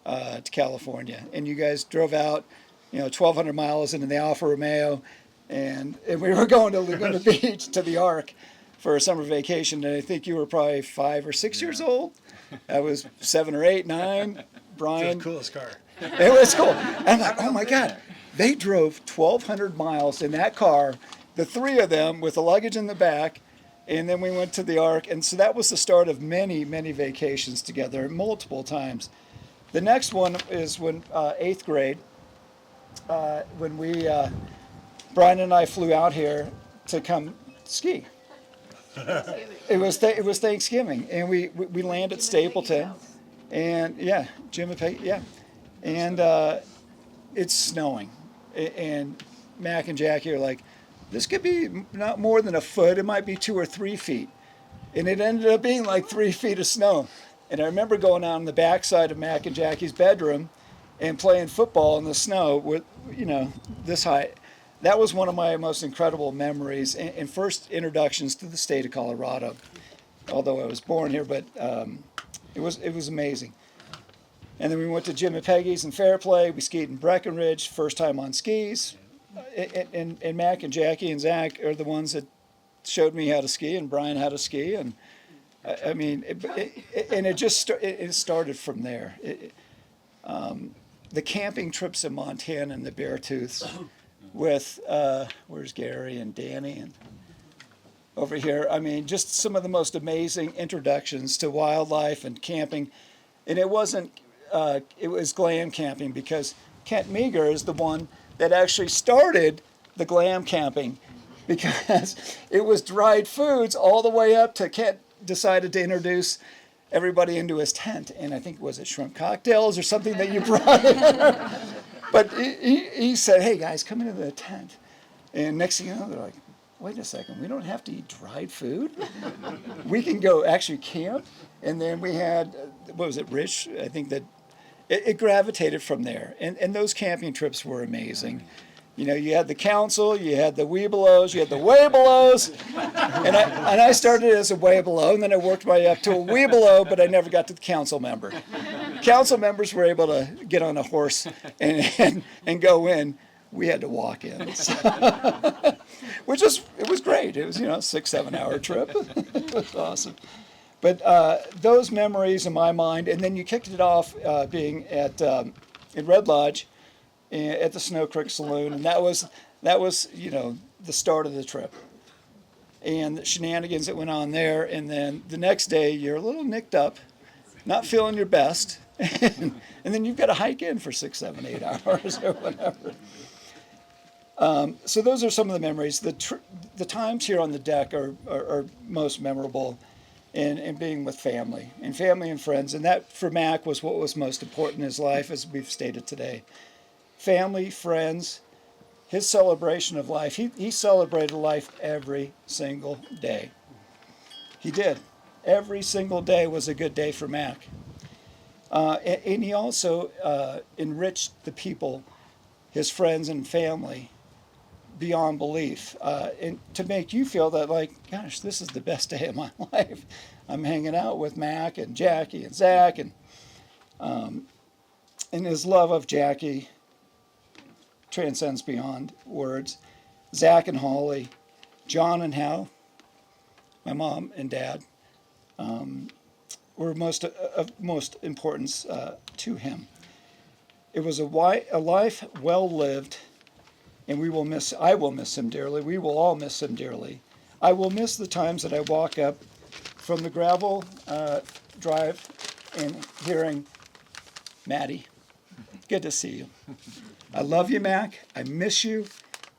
to California, and you guys drove out, 1,200 miles into the Alfa Romeo, and we were going to Laguna Beach to the Ark for a summer vacation, and I think you were probably 5 or 6 years old. I was 7 or 8, 9. Brian. It's the coolest car. It was cool. And I'm like, oh my God. They drove 1,200 miles in that car, the three of them with the luggage in the back, and then we went to the Ark. And so that was the start of many, many vacations together, multiple times. The next one is when 8th grade, when Brian and I flew out here to come ski. It was Thanksgiving, and we landed at Stapleton, and Jim and Peggy, and it's snowing, and Mack and Jackie are like, this could be not more than a foot, it might be 2 or 3 feet, and it ended up being like 3 feet of snow, and I remember going out on the backside of Mack and Jackie's bedroom and playing football in the snow with this high. That was one of my most incredible memories and first introductions to the state of Colorado. Although I was born here, but it was amazing. And then we went to Jim and Peggy's in Fairplay. We skied in Breckenridge, first time on skis. And Mack and Jackie and Zack are the ones that showed me how to ski, and Brian how to ski. And I mean, it started from there. The camping trips in Montana and the Beartooths. With where's Gary and Danny and over here. I mean, just some of the most amazing introductions to wildlife and camping. And it wasn't, it was glam camping, because Kent Meager is the one that actually started the glam camping, because it was dried foods all the way up to Kent decided to introduce everybody into his tent. And I think, was it shrimp cocktails or something that you brought in? But he said, hey guys, come into the tent. And next thing you know, they're like, wait a second, we don't have to eat dried food? We can go actually camp. And then we had, what was it, Rich? I think that it gravitated from there. And those camping trips were amazing. You had the council, you had the Weebelows, you had the Waybelows. And I started as a Waybelo, and then I worked my way up to a Weebelo, but I never got to the council member. Council members were able to get on a horse and go in. we had to walk in, which it was great. It was, 6-7 hour trip. It was awesome. But those memories in my mind, and then you kicked it off being at in Red Lodge at the Snow Creek Saloon, and that was the start of the trip. And the shenanigans that went on there, and then the next day you're a little nicked up, not feeling your best, and then you've got to hike in for 6, 7, 8 hours or whatever. So those are some of the memories. The times here on the deck are most memorable, and being with family and friends, and that for Mack was what was most important in his life, as we've stated today. Family, friends. His celebration of life, he celebrated life every single day. He did. Every single day was a good day for Mack. And he also enriched the people, his friends and family, beyond belief. And to make you feel that, like, gosh, this is the best day of my life. I'm hanging out with Mack and Jacquie and Zack, and his love of Jacquie transcends beyond words. Zack and Holly, John and Hal, my mom and dad, were of most importance to him. It was a life well lived, and I will miss him dearly. We will all miss him dearly. I will miss the times that I walk up from the gravel drive and hearing, Maddie, good to see you. I love you, Mack. I miss you,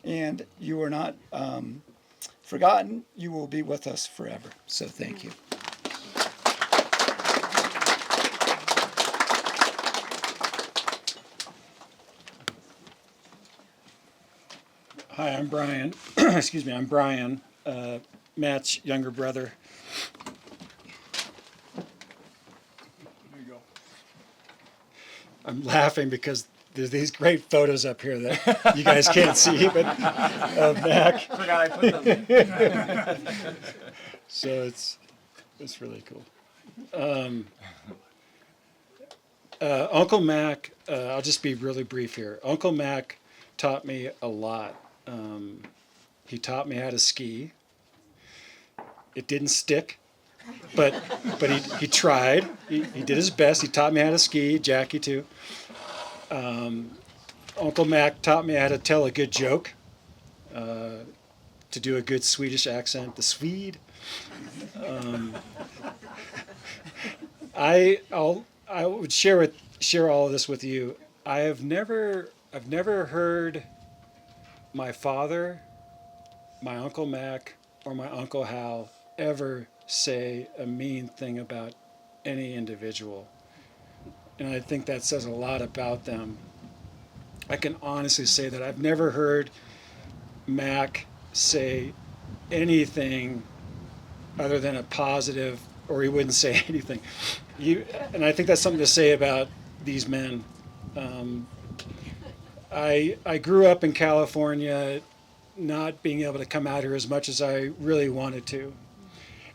and you are not forgotten. You will be with us forever. So thank you. Hi, I'm Brian. Excuse me, I'm Brian, Matt's younger brother. There you go. I'm laughing because there's these great photos up here that you guys can't see, but of Mack. Forgot I put them. So it's really cool. Uncle Mack, I'll just be really brief here. Uncle Mack taught me a lot. He taught me how to ski. It didn't stick, but he tried. He did his best. He taught me how to ski. Jacquie too. Uncle Mack taught me how to tell a good joke, to do a good Swedish accent, the Swede. I would share all of this with you. I've never heard my father, my Uncle Mack, or my Uncle Hal ever say a mean thing about any individual. And I think that says a lot about them. I can honestly say that I've never heard Mack say anything other than a positive, or he wouldn't say anything. And I think that's something to say about these men. I grew up in California, not being able to come out here as much as I really wanted to.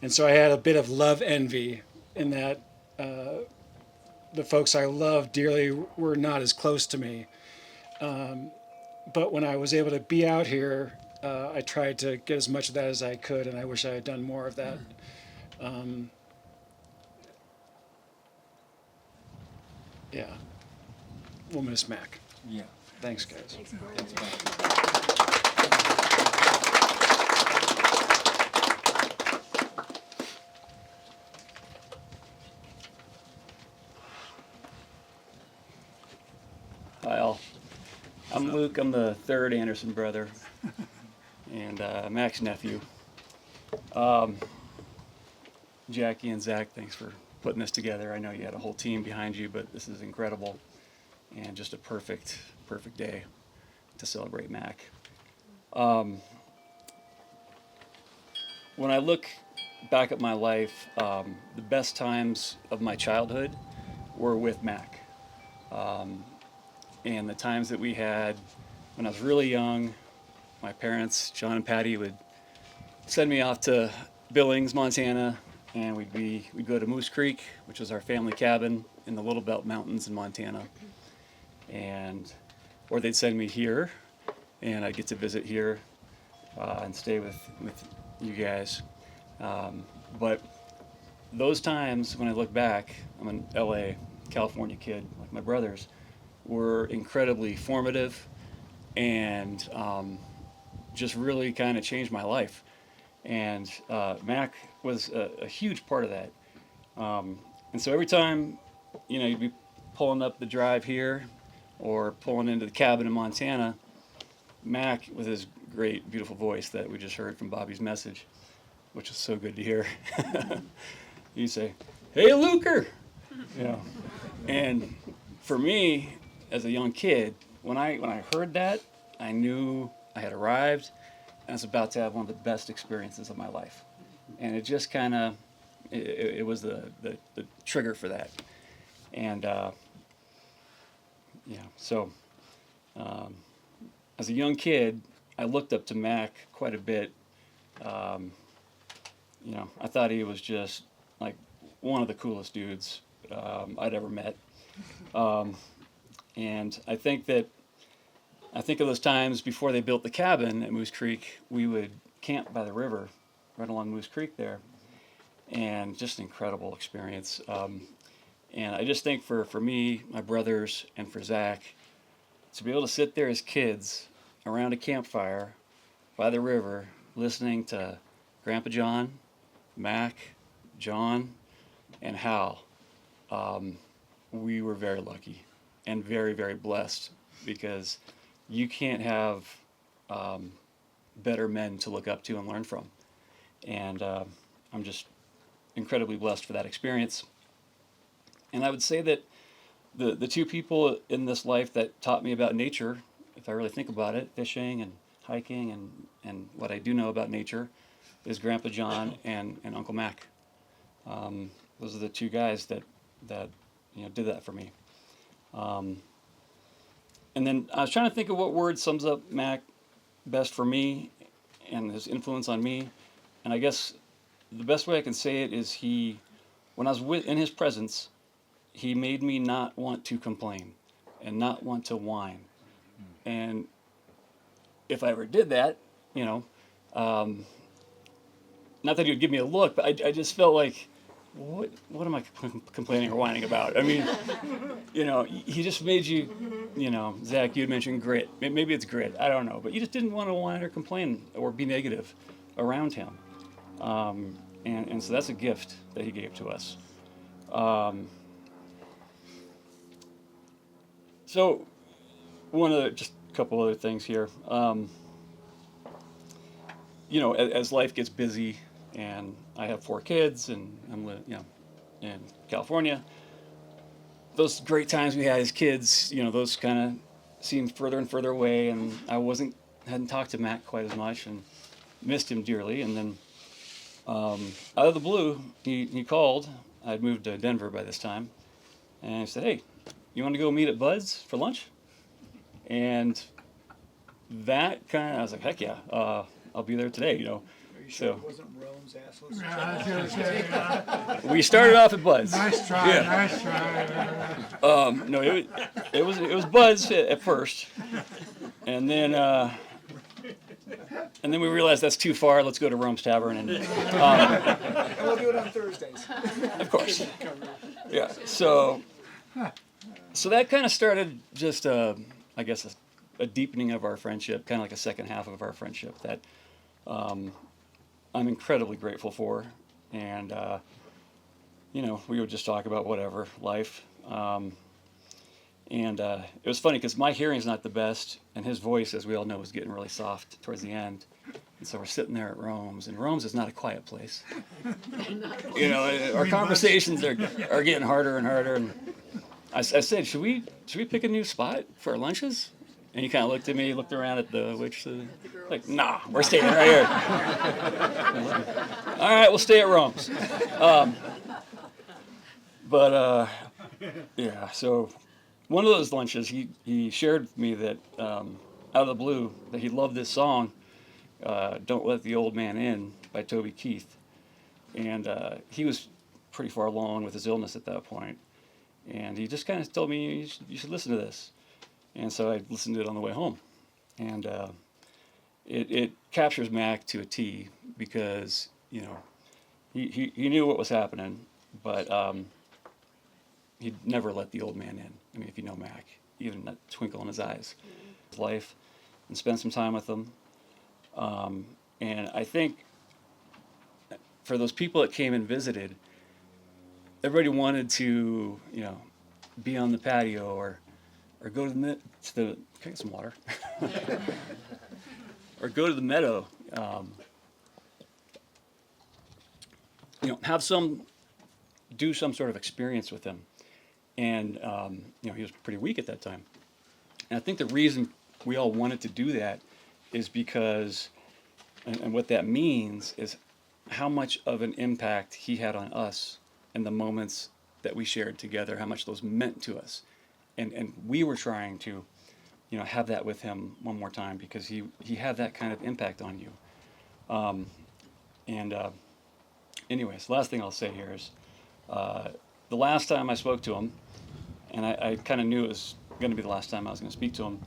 And so I had a bit of love envy in that the folks I loved dearly were not as close to me. But when I was able to be out here, I tried to get as much of that as I could, and I wish I had done more of that. Yeah, we'll miss Mack. Yeah. Thanks, guys. Thanks, Hi, all. I'm Luke. I'm the third Anderson brother and Mack's nephew. Jacquie and Zack, thanks for putting this together. I know you had a whole team behind you, but this is incredible and just a perfect day to celebrate Mack. When I look back at my life, the best times of my childhood were with Mack. And the times that we had when I was really young, my parents, John and Patty, would send me off to Billings, Montana, and we'd go to Moose Creek, which was our family cabin in the Little Belt Mountains in Montana. Or they'd send me here and I get to visit here and stay with you guys. But those times when I look back, I'm an LA, California kid, like my brothers, were incredibly formative and just really kind of changed my life. And Mack was a huge part of that. And so every time, you'd be pulling up the drive here or pulling into the cabin in Montana, Mack, with his great, beautiful voice that we just heard from Bobby's message, which is so good to hear, he'd say, "Hey, Luker!" And for me, as a young kid, when I heard that, I knew I had arrived, and I was about to have one of the best experiences of my life. And it just kind of, it was the trigger for that. And so as a young kid, I looked up to Mack quite a bit. I thought he was just like one of the coolest dudes I'd ever met. And I think of those times before they built the cabin at Moose Creek. We would camp by the river right along Moose Creek there, and just an incredible experience. And I just think for me, my brothers, and for Zack, to be able to sit there as kids around a campfire by the river, listening to Grandpa John, Mack, John, and Hal, we were very lucky and very, very blessed, because you can't have better men to look up to and learn from. And I'm just incredibly blessed for that experience. And I would say that the two people in this life that taught me about nature, if I really think about it, fishing and hiking and what I do know about nature, is Grandpa John and Uncle Mack. Those are the two guys that did that for me. And then I was trying to think of what word sums up Mack best for me and his influence on me. And I guess the best way I can say it is when I was in his presence, he made me not want to complain and not want to whine. And if I ever did that, not that he would give me a look, but I just felt like, what am I complaining or whining about? I mean, he just made you, Zack, you had mentioned grit. Maybe it's grit, I don't know. But you just didn't want to whine or complain or be negative around him. And so that's a gift that he gave to us. So just a couple other things here. As life gets busy, and I have 4 kids, and I'm in California, those great times we had as kids, those kind of seemed further and further away, and I hadn't talked to Mack quite as much and missed him dearly. And then out of the blue, he called. I'd moved to Denver by this time, and he said, "Hey, you want to go meet at Bud's for lunch?" And that I was like, heck yeah, I'll be there today, Are you sure it wasn't Rome's assless? We started off at Bud's. Nice try, Yeah. nice try. No, it was Bud's at first, and then we realized that's too far. Let's go to Rome's Tavern, and And we'll do it on Thursdays. of course, yeah. So that kind of started just I guess a deepening of our friendship, kind of like a second half of our friendship that I'm incredibly grateful for. And we would just talk about whatever, life. And it was funny because my hearing's not the best, and his voice, as we all know, was getting really soft towards the end. And so we're sitting there at Rome's, and Rome's is not a quiet place. Our conversations are getting harder and harder. And I said, should we pick a new spot for our lunches? And he kind of looked at me, looked around at the waitress, like, nah, we're staying right here. All right, we'll stay at Rome's. So one of those lunches, he shared with me that out of the blue, that he loved this song, Don't Let the Old Man In by Toby Keith. And he was pretty far along with his illness at that point. And he just kind of told me, you should listen to this. And so I listened to it on the way home. And it captures Mack to a T because, you know, he knew what was happening, but he'd never let the old man in. I mean, if you know Mack, even that twinkle in his eyes, his life, and spend some time with him. And I think for those people that came and visited, everybody wanted to, you know, be on the patio or go to the can I get some water? Or go to the meadow. You know, do some sort of experience with him. And, you know, he was pretty weak at that time. And I think the reason we all wanted to do that is because, and what that means is how much of an impact he had on us and the moments that we shared together, how much those meant to us. And we were trying to, you know, have that with him one more time because he had that kind of impact on you. Anyways, last thing I'll say here is the last time I spoke to him, and I kind of knew it was going to be the last time I was going to speak to him.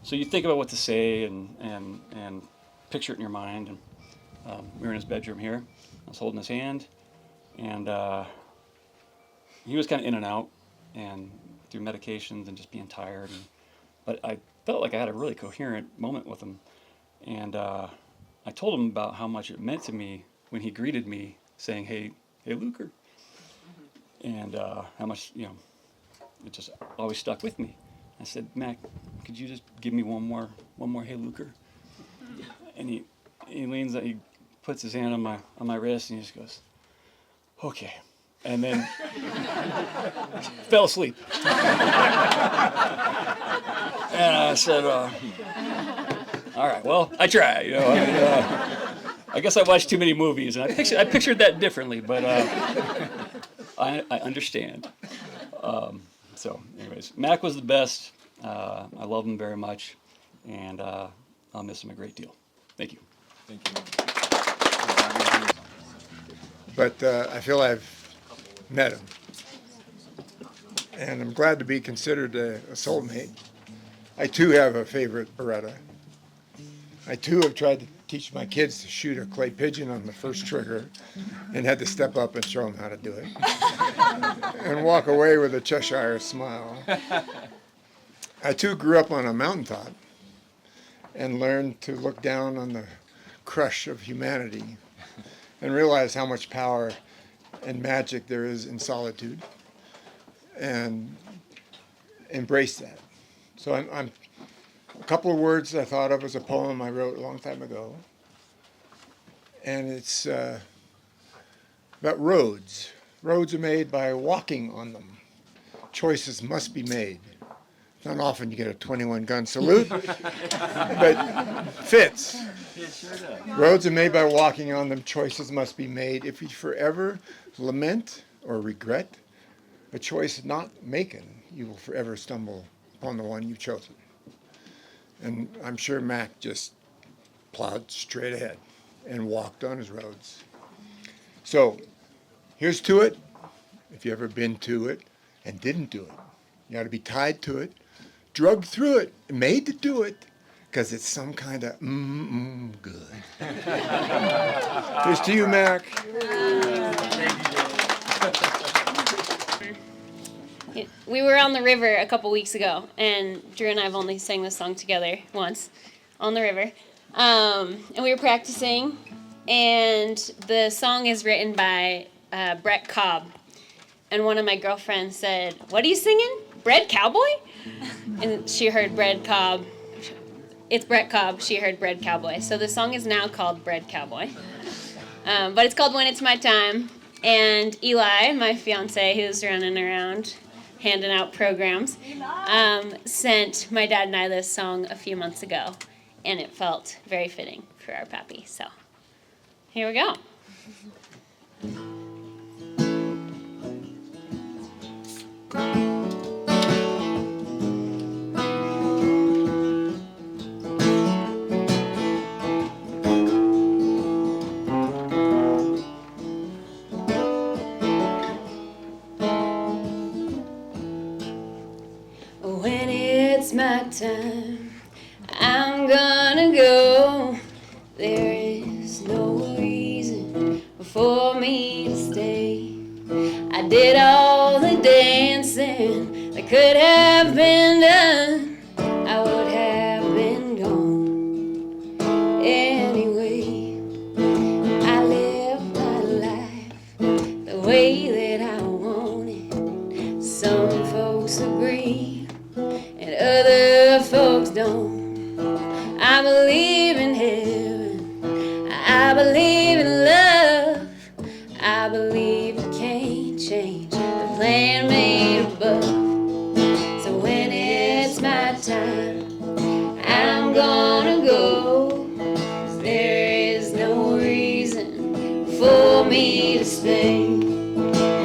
So you think about what to say and picture it in your mind. And we were in his bedroom here. I was holding his hand, and he was kind of in and out, and through medications and just being tired. But I felt like I had a really coherent moment with him, and I told him about how much it meant to me when he greeted me, saying, "Hey, Luker," and how much, you know, it just always stuck with me. I said, "Mack, could you just give me one more "Hey, Luker"? And he leans, he puts his hand on my wrist, and he just goes, "Okay," and then fell asleep. And I said, "All right, well, I try, you know. I guess I watched too many movies, and I pictured that differently, but I understand." So, anyways, Mack was the best. I love him very much, and I'll miss him a great deal. Thank you. Thank you. But I feel I've met him, and I'm glad to be considered a soulmate. I too have a favorite Beretta. I too have tried to teach my kids to shoot a clay pigeon on the first trigger and had to step up and show them how to do it and walk away with a Cheshire smile. I too grew up on a mountaintop and learned to look down on the crush of humanity and realize how much power and magic there is in solitude and embrace that. So I'm a couple of words I thought of as a poem I wrote a long time ago. And it's about roads. Roads are made by walking on them. Choices must be made. Not often you get a 21-gun salute, but fits. Roads are made by walking on them. Choices must be made. If you forever lament or regret a choice not making, you will forever stumble upon the one you've chosen. And I'm sure Mack just plowed straight ahead and walked on his roads. So here's to it. If you've ever been to it and didn't do it, you ought to be tied to it, drugged through it, made to do it, because it's some kind of good. Here's to you, Mack. We were on the river a couple weeks ago, and Drew and I have only sang this song together once on the river. And we were practicing, and the song is written by Brett Cobb. And one of my girlfriends said, "What are you singing? Bread Cowboy?" And she heard Bread Cobb. It's Brett Cobb. She heard Bread Cowboy. So the song is now called Bread Cowboy. But it's called When It's My Time. And Eli, my fiance, who's running around handing out programs, sent my dad and I this song a few months ago, and it felt very fitting for our Pappy. So here we go. When it's my time, I'm gonna could have been done, I would have been gone. Anyway, I lived my life the way that I wanted. Some folks agree, and other folks don't. I believe in heaven, I believe in love, I believe you can't change the plan made above. So when it's my time, I'm gonna go. There is no reason for me to stay.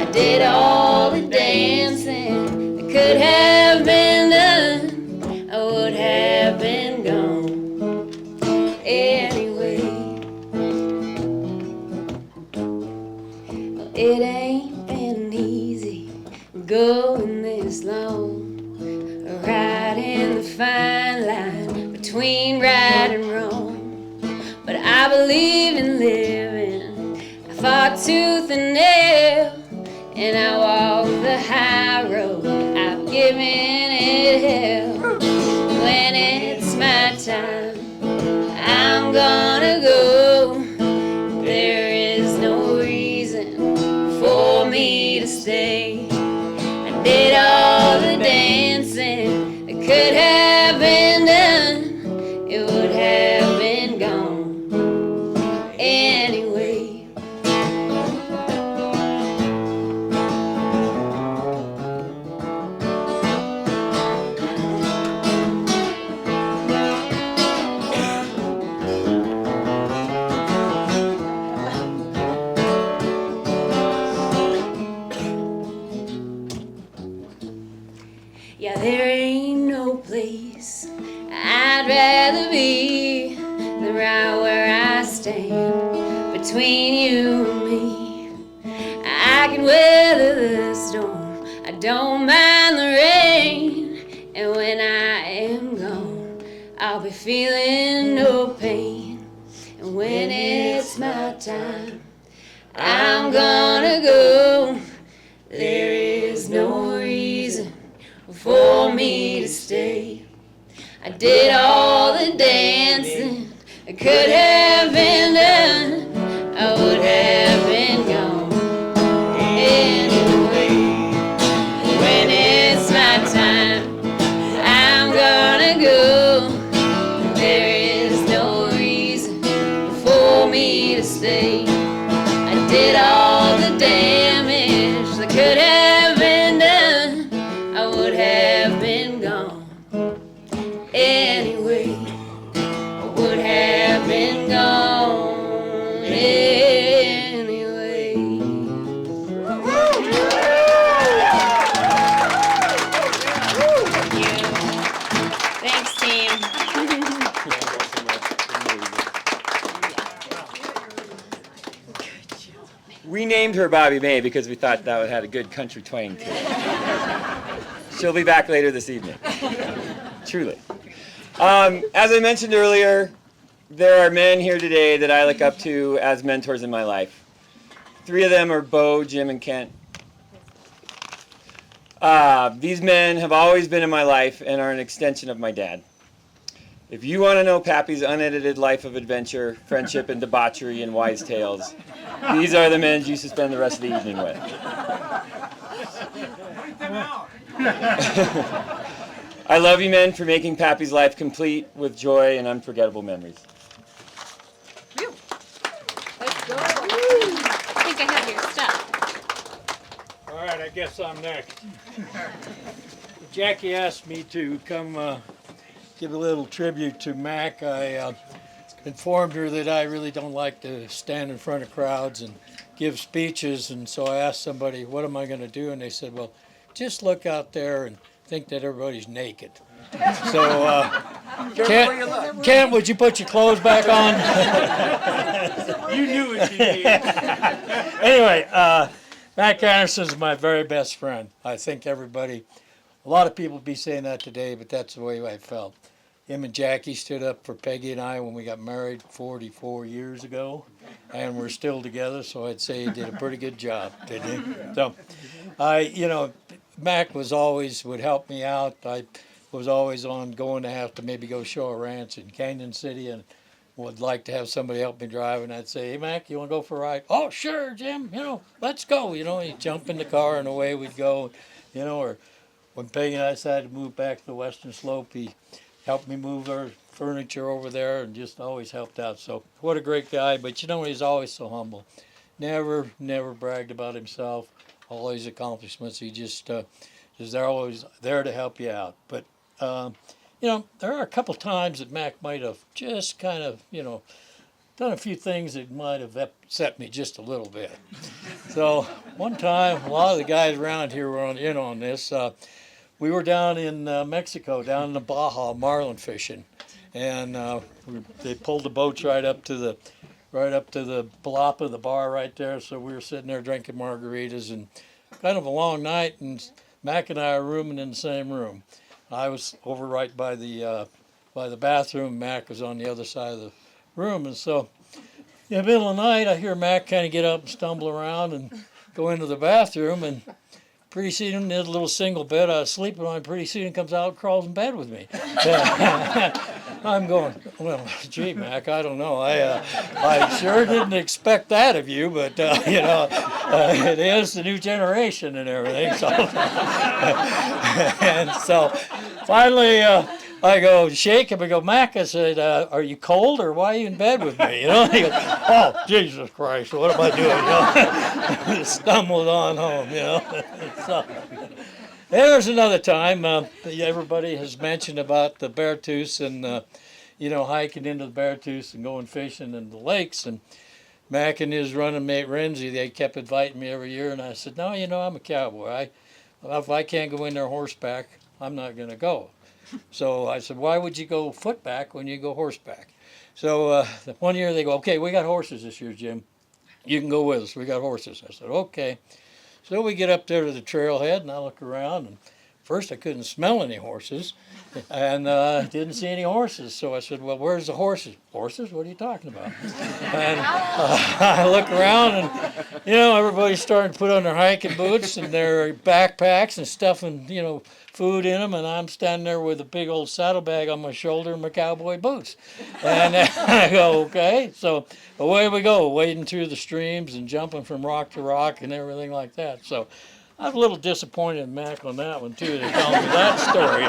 I did all the dancing that could have been done, I would have been gone. Anyway, well, it ain't been easy going this long, riding the fine line between right and wrong. But I believe in living, I fought tooth and nail, and I walked the high road, I've given it hell. When it's my time, I'm gonna go. There is no reason for me to stay. I did all the dancing that could have been done, it would have been gone anyway. Yeah, there ain't no place I'd rather be than right where I stand between you and me. I can weather the storm, I don't mind the rain, and when I am gone, I'll be feeling no pain. And when it's my time, I'm gonna go. There is no reason for me to stay. I did all the dancing that could have been done, I would have been gone anyway. When it's my time, I'm gonna go. There is no reason for me to stay. I did all the damage that could have been done, I would have been gone anyway. I would have been gone anyway. Thank you. Thanks, team. We named her Bobbi May because we thought that had a good country twang to it. She'll be back later this evening. Truly. As I mentioned earlier, there are men here today that I look up to as mentors in my life. 3 of them are Bo, Jim, and Kent. These men have always been in my life and are an extension of my dad. If you want to know Pappy's unedited life of adventure, friendship, and debauchery and wise tales, these are the men you should spend the rest of the evening with. I love you men for making Pappy's life complete with joy and unforgettable memories. Let's go. I think I have your stuff. All right, I guess I'm next. Jackie asked me to come give a little tribute to Mack. I informed her that I really don't like to stand in front of crowds and give speeches, and so I asked somebody, what am I going to do? And they said, well, just look out there and think that everybody's naked. So, Kent, would you put your clothes back on? You knew what you needed. Anyway, Mack Anderson's my very best friend. I think everybody, a lot of people be saying that today, but that's the way I felt. Him and Jackie stood up for Peggy and I when we got married 44 years ago, and we're still together, so I'd say he did a pretty good job, didn't he? So, Mack was always would help me out. I was always on going to have to maybe go show a ranch in Canyon City and would like to have somebody help me drive. And I'd say, hey, Mack, you want to go for a ride? Oh, sure, Jim. Let's go. He'd jump in the car and away we'd go. Or when Peggy and I decided to move back to the Western Slope, he helped me move our furniture over there and just always helped out. So what a great guy. But he's always so humble. Never bragged about himself, all his accomplishments. He just is there always there to help you out. But there are a couple times that Mack might have just kind of done a few things that might have upset me just a little bit. So one time, a lot of the guys around here were in on this. We were down in Mexico, down in the Baja, marlin fishing, and they pulled the boats right up to the palapa, the bar right there. So we were sitting there drinking margaritas, and kind of a long night. And Mack and I are rooming in the same room. I was over right by the bathroom. Mack was on the other side of the room, and so in the middle of the night, I hear Mack kind of get up and stumble around and go into the bathroom, and pretty soon, there's a little single bed I was sleeping on. Pretty soon, he comes out and crawls in bed with me. I'm going, well, gee, Mack, I don't know. I sure didn't expect that of you, but it is the new generation and everything. So, and so, finally, I go shake him. I go, Mack. I said, "Are you cold, or why are you in bed with me?" He goes, "Oh, Jesus Christ, what am I doing?" Stumbled on home, So, there's another time. Everybody has mentioned about the Beartooth and hiking into the Beartooth and going fishing in the lakes. And Mack and his running mate Renzi, they kept inviting me every year, and I said, "No, I'm a cowboy. If I can't go in there horseback, I'm not going to go." So I said, "Why would you go footback when you go horseback?" So one year they go, "Okay, we got horses this year, Jim. You can go with us. We got horses." I said, "Okay." So we get up there to the trailhead, and I look around, and first I couldn't smell any horses, and didn't see any horses. So I said, "Well, where's the horses?" "Horses? What are you talking about?" And I look around, and everybody's starting to put on their hiking boots and their backpacks and stuffing food in them, and I'm standing there with a big old saddlebag on my shoulder and my cowboy boots. And I go, okay. So away we go, wading through the streams and jumping from rock to rock and everything like that. So I was a little disappointed in Mack on that one, too, to tell me that story.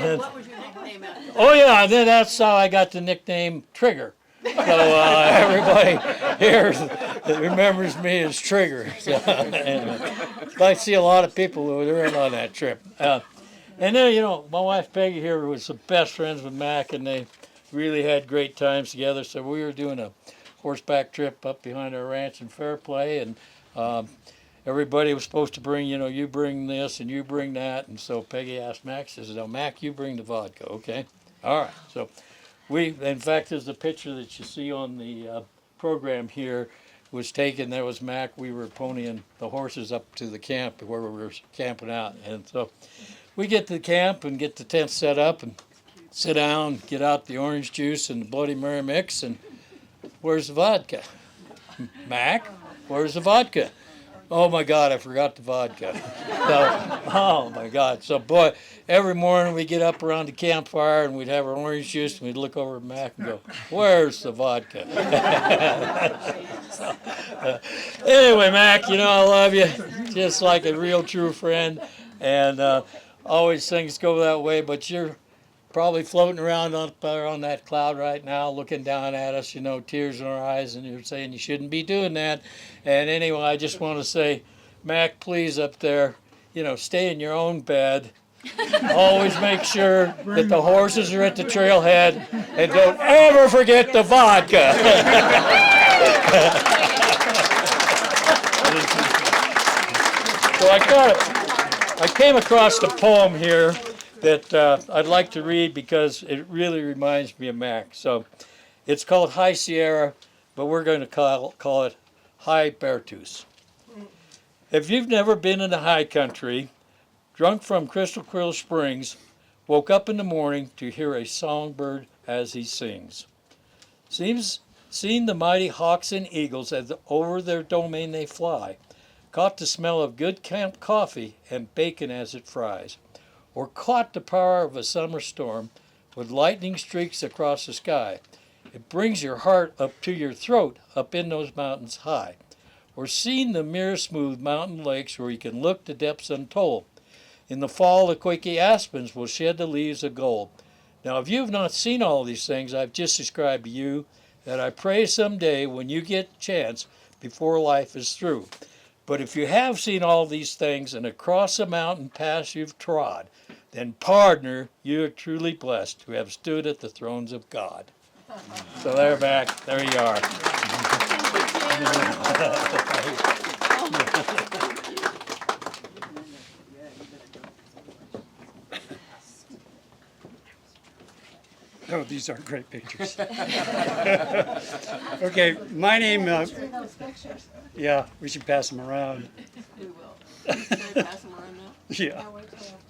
And what was your nickname after? Oh, yeah, that's how I got the nickname Trigger. So everybody here remembers me as Trigger. So, anyway, I see a lot of people who were in on that trip. And then, my wife Peggy here was the best friends with Mack, and they really had great times together. So we were doing a horseback trip up behind our ranch in Fairplay, and everybody was supposed to bring, you bring this and you bring that. And so Peggy asked Mack, she says, "Oh, Mack, you bring the vodka, okay?" All right. So in fact, there's a picture that you see on the program here was taken. That was Mack. We were ponying the horses up to the camp where we were camping out. And so we get to the camp and get the tent set up and sit down, get out the orange juice and the Bloody Mary mix, and where's the vodka? "Mack, where's the vodka?" "Oh my God, I forgot the vodka." So, oh my God. So boy, every morning we get up around the campfire and we'd have our orange juice and we'd look over at Mack and go, "Where's the vodka?" So, anyway, Mack, I love you just like a real true friend, and always things go that way, but you're probably floating around up there on that cloud right now, looking down at us, tears in our eyes, and you're saying you shouldn't be doing that. And anyway, I just want to say, Mack, please up there, stay in your own bed. Always make sure that the horses are at the trailhead, and don't ever forget the vodka. So I came across the poem here that I'd like to read because it really reminds me of Mack. So it's called High Sierra, but we're going to call it High Beartooth. If you've never been in the high country, drunk from Crystal Quill Springs, woke up in the morning to hear a songbird as he sings. Seen the mighty hawks and eagles as over their domain they fly, caught the smell of good camp coffee and bacon as it fries, or caught the power of a summer storm with lightning streaks across the sky. It brings your heart up to your throat up in those mountains high. Or seen the mirror smooth mountain lakes where you can look to depths untold. In the fall, the quaky aspens will shed the leaves of gold. Now, if you've not seen all these things I've just described to you, that I pray someday when you get a chance before life is through. But if you have seen all these things and across the mountain paths you've trod, then partner, you are truly blessed to have stood at the thrones of God. So there, Mack, there you are. Oh, these are great pictures. Okay, my name, yeah, we should pass them around. We will. Can I pass them around now? Yeah,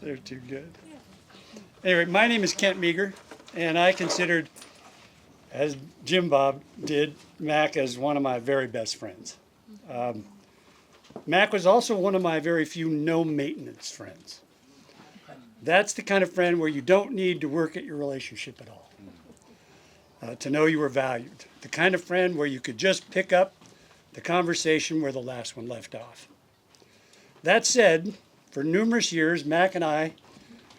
they're too good. Anyway, my name is Kent Meager, and I considered, as Jim Bob did, Mack as one of my very best friends. Mack was also one of my very few no-maintenance friends. That's the kind of friend where you don't need to work at your relationship at all. To know you were valued. The kind of friend where you could just pick up the conversation where the last one left off. That said, for numerous years, Mack and I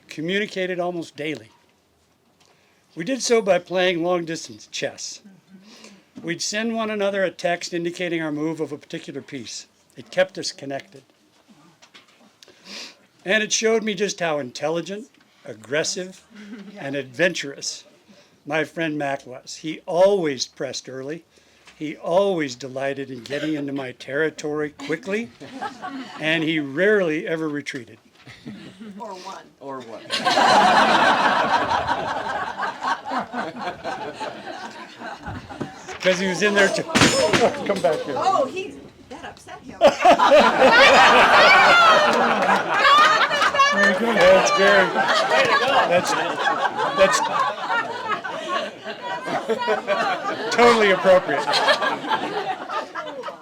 communicated almost daily. We did so by playing long-distance chess. We'd send one another a text indicating our move of a particular piece. It kept us connected. And it showed me just how intelligent, aggressive, and adventurous my friend Mack was. He always pressed early. He always delighted in getting into my territory quickly, and he rarely ever retreated. Or one. Or what? Because he was in there to come back here. Oh, that upset him. Very good. That's very. That's totally appropriate.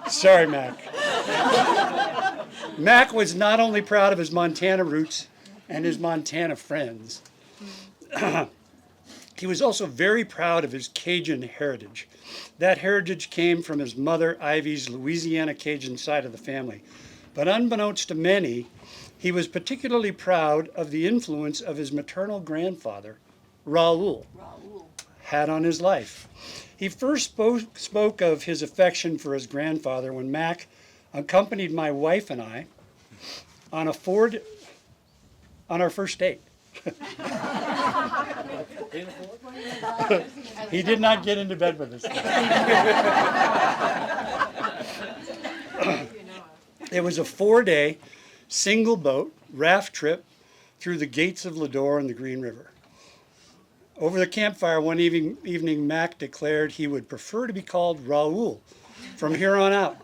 Sorry, Mack. Mack was not only proud of his Montana roots and his Montana friends, he was also very proud of his Cajun heritage. That heritage came from his mother, Ivy's Louisiana Cajun side of the family. But unbeknownst to many, he was particularly proud of the influence of his maternal grandfather, Raoul, had on his life. He first spoke of his affection for his grandfather when Mack accompanied my wife and I on a Ford on our first date. He did not get into bed with us. It was a 4-day single boat raft trip through the gates of Ladore and the Green River. Over the campfire one evening, Mack declared he would prefer to be called Raoul from here on out.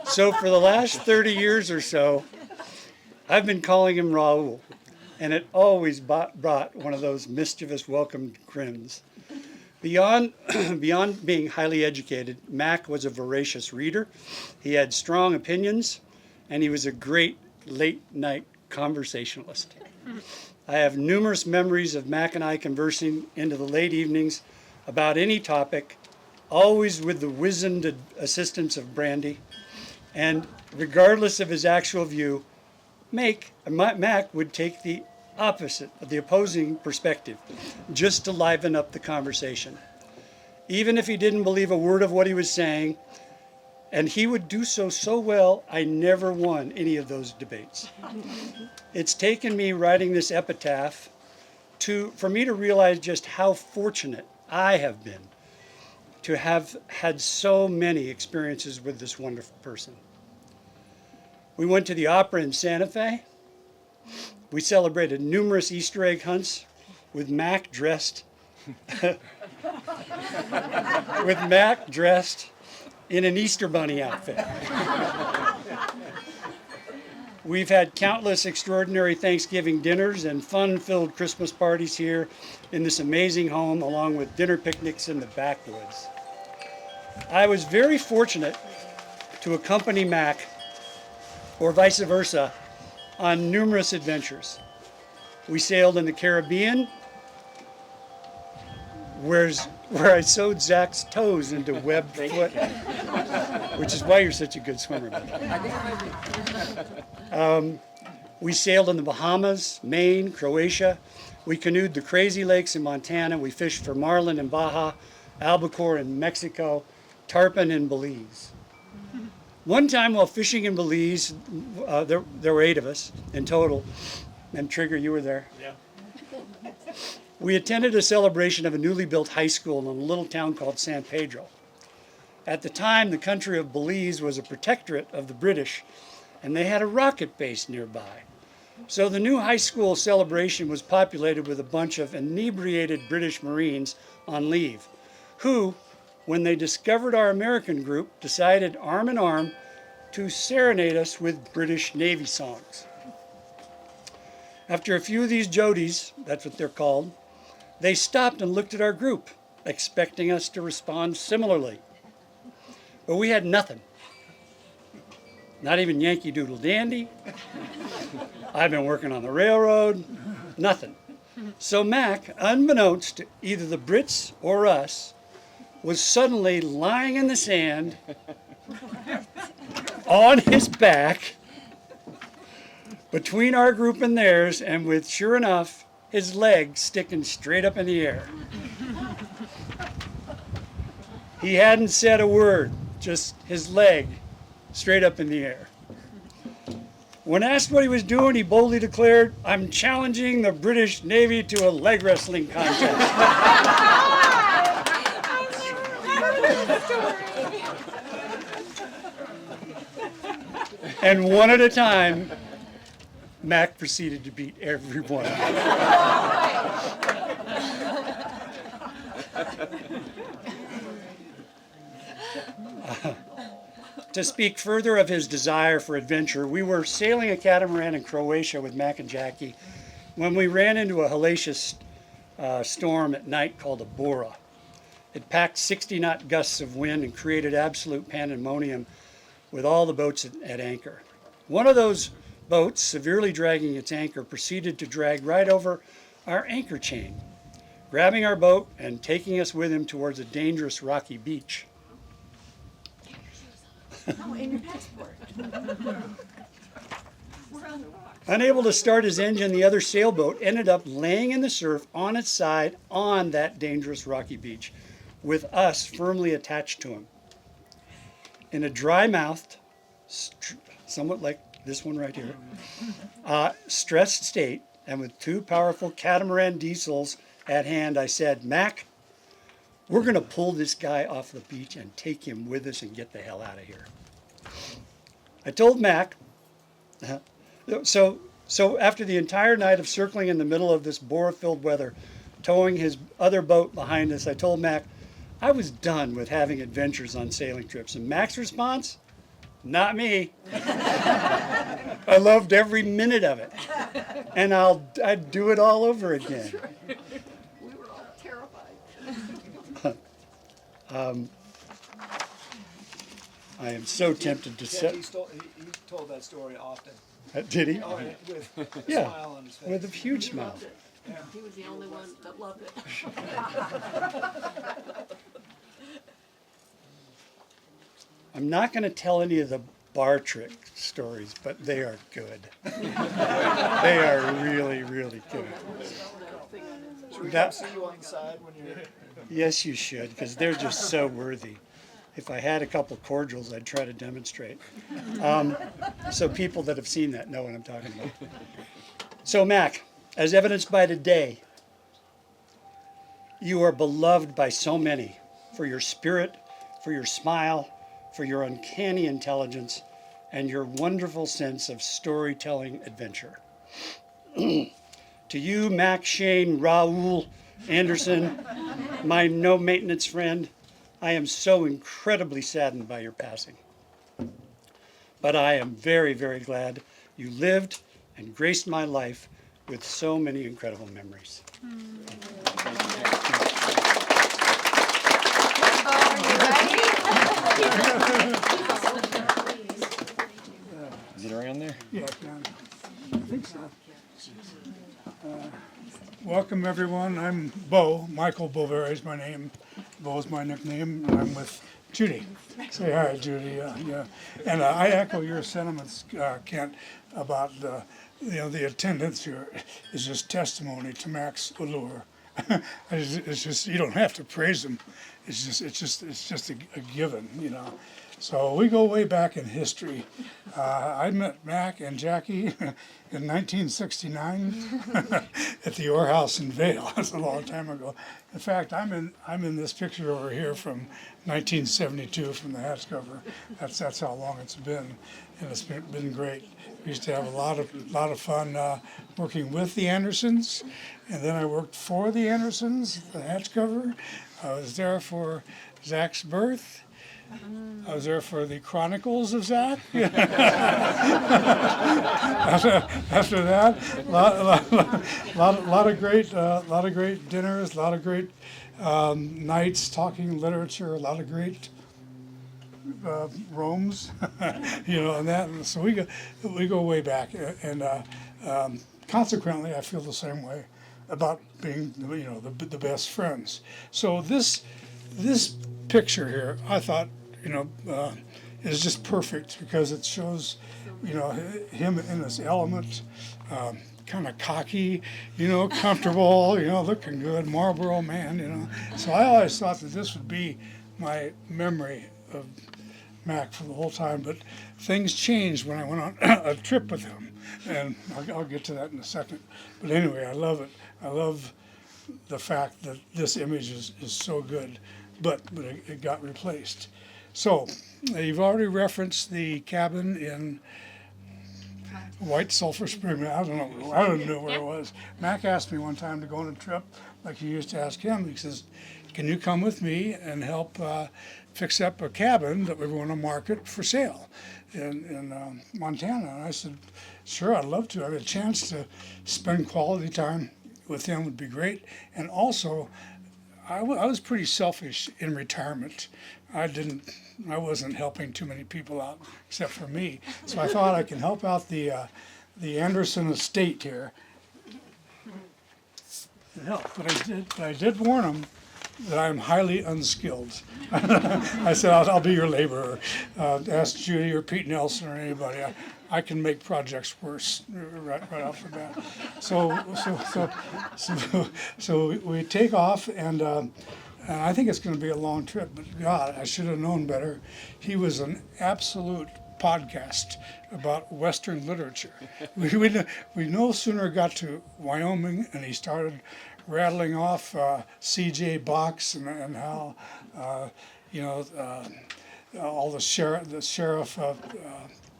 So for the last 30 years or so, I've been calling him Raoul, and it always brought one of those mischievous welcome grins. Beyond being highly educated, Mack was a voracious reader. He had strong opinions, and he was a great late-night conversationalist. I have numerous memories of Mack and I conversing into the late evenings about any topic, always with the wizened assistance of brandy. And regardless of his actual view, Mack would take the opposite, the opposing perspective, just to liven up the conversation. Even if he didn't believe a word of what he was saying, and he would do so well, I never won any of those debates. It's taken me writing this epitaph for me to realize just how fortunate I have been to have had so many experiences with this wonderful person. We went to the opera in Santa Fe. We celebrated numerous Easter egg hunts with Mack dressed in an Easter bunny outfit. We've had countless extraordinary Thanksgiving dinners and fun-filled Christmas parties here in this amazing home, along with dinner picnics in the backwoods. I was very fortunate to accompany Mack or vice versa, on numerous adventures. We sailed in the Caribbean, where I sewed Zach's toes into webbed foot, which is why you're such a good swimmer. We sailed in the Bahamas, Maine, Croatia. We canoed the crazy lakes in Montana. We fished for marlin in Baja, albacore in Mexico, tarpon in Belize. One time while fishing in Belize, there were 8 of us in total, and Trigger, you were there. Yeah. We attended a celebration of a newly built high school in a little town called San Pedro. At the time, the country of Belize was a protectorate of the British, and they had a rocket base nearby. So the new high school celebration was populated with a bunch of inebriated British Marines on leave, who, when they discovered our American group, decided arm in arm to serenade us with British Navy songs. After a few of these jodies, that's what they're called, they stopped and looked at our group, expecting us to respond similarly. But we had nothing. Not even Yankee Doodle Dandy. I've been working on the railroad. Nothing. So Mack, unbeknownst to either the Brits or us, was suddenly lying in the sand on his back between our group and theirs, and with, sure enough, his leg sticking straight up in the air. He hadn't said a word, just his leg straight up in the air. When asked what he was doing, he boldly declared, "I'm challenging the British Navy to a leg wrestling contest." And one at a time, Mack proceeded to beat everyone. To speak further of his desire for adventure, we were sailing a catamaran in Croatia with Mack and Jackie when we ran into a hellacious storm at night called a bora. It packed 60-knot gusts of wind and created absolute pandemonium with all the boats at anchor. One of those boats, severely dragging its anchor, proceeded to drag right over our anchor chain, grabbing our boat and taking us with him towards a dangerous rocky beach. Oh, and your passport. Unable to start his engine, the other sailboat ended up laying in the surf on its side on that dangerous rocky beach, with us firmly attached to him. In a dry-mouthed, somewhat like this one right here, stressed state, and with 2 powerful catamaran diesels at hand, I said, "Mack, we're going to pull this guy off the beach and take him with us and get the hell out of here." I told Mack, so after the entire night of circling in the middle of this bora-filled weather, towing his other boat behind us, I told Mack I was done with having adventures on sailing trips. And Mack's response? Not me. I loved every minute of it. And I'd do it all over again. We were all terrified. I am so tempted to say. He told that story often. Did he? Oh, with a Yeah, smile on his face. with a huge smile. He was the only one that loved it. I'm not going to tell any of the bar trick stories, but they are good. They are really, really good. Should we come see you on the side when you're... Yes, you should, because they're just so worthy. If I had a couple cordials, I'd try to demonstrate. So people that have seen that know what I'm talking about. So Mack, as evidenced by today, you are beloved by so many for your spirit, for your smile, for your uncanny intelligence, and your wonderful sense of storytelling adventure. To you, Mack, Shane, Raoul, Anderson, my no-maintenance friend, I am so incredibly saddened by your passing. But I am very, very glad you lived and graced my life with so many incredible memories. Is it around? Welcome everyone. I'm Bo. Michael Boveri is my name. Bo is my nickname. And I'm with Judy. Say hi, Judy. Yeah. And I echo your sentiments, Kent, about the attendance here is just testimony to Mack's allure. It's just you don't have to praise him. It's just a given, you know. So we go way back in history. I met Mack and Jacquie in 1969 at the Orr House in Vail. That's a long time ago. In fact, I'm in this picture over here from 1972 from the hatch cover. That's how long it's been, and it's been great. We used to have a lot of fun working with the Andersons, and then I worked for the Andersons, the hatch cover. I was there for Zack's birth. I was there for the Chronicles of Zack. After that, lot of great dinners, a lot of great nights talking literature, a lot of great roams, and that. And so we go way back, and consequently, I feel the same way about being the best friends. So this picture here, I thought, is just perfect because it shows, him in his element, kind of cocky, comfortable, looking good, Marlboro man, So I always thought that this would be my memory of Mack for the whole time, but things changed when I went on a trip with him, and I'll get to that in a second. But anyway, I love it. I love the fact that this image is so good, but it got replaced. So, you've already referenced the cabin in White Sulphur Spring. I don't know where it was. Mack asked me one time to go on a trip, like he used to ask him. He says, "Can you come with me and help fix up a cabin that we're going to market for sale in Montana?" And I said, "Sure, I'd love to. I have a chance to spend quality time with him would be great." And also, I was pretty selfish in retirement. I wasn't helping too many people out except for me. So I thought I can help out the Anderson estate here. It helped, but I did warn them that I'm highly unskilled. I said, I'll be your laborer. Ask Judy or Pete Nelson or anybody. I can make projects worse right off the bat. So we take off, and I think it's going to be a long trip, but God, I should have known better. He was an absolute podcast about Western literature. We no sooner got to Wyoming, and he started rattling off C.J. Box and how all the sheriff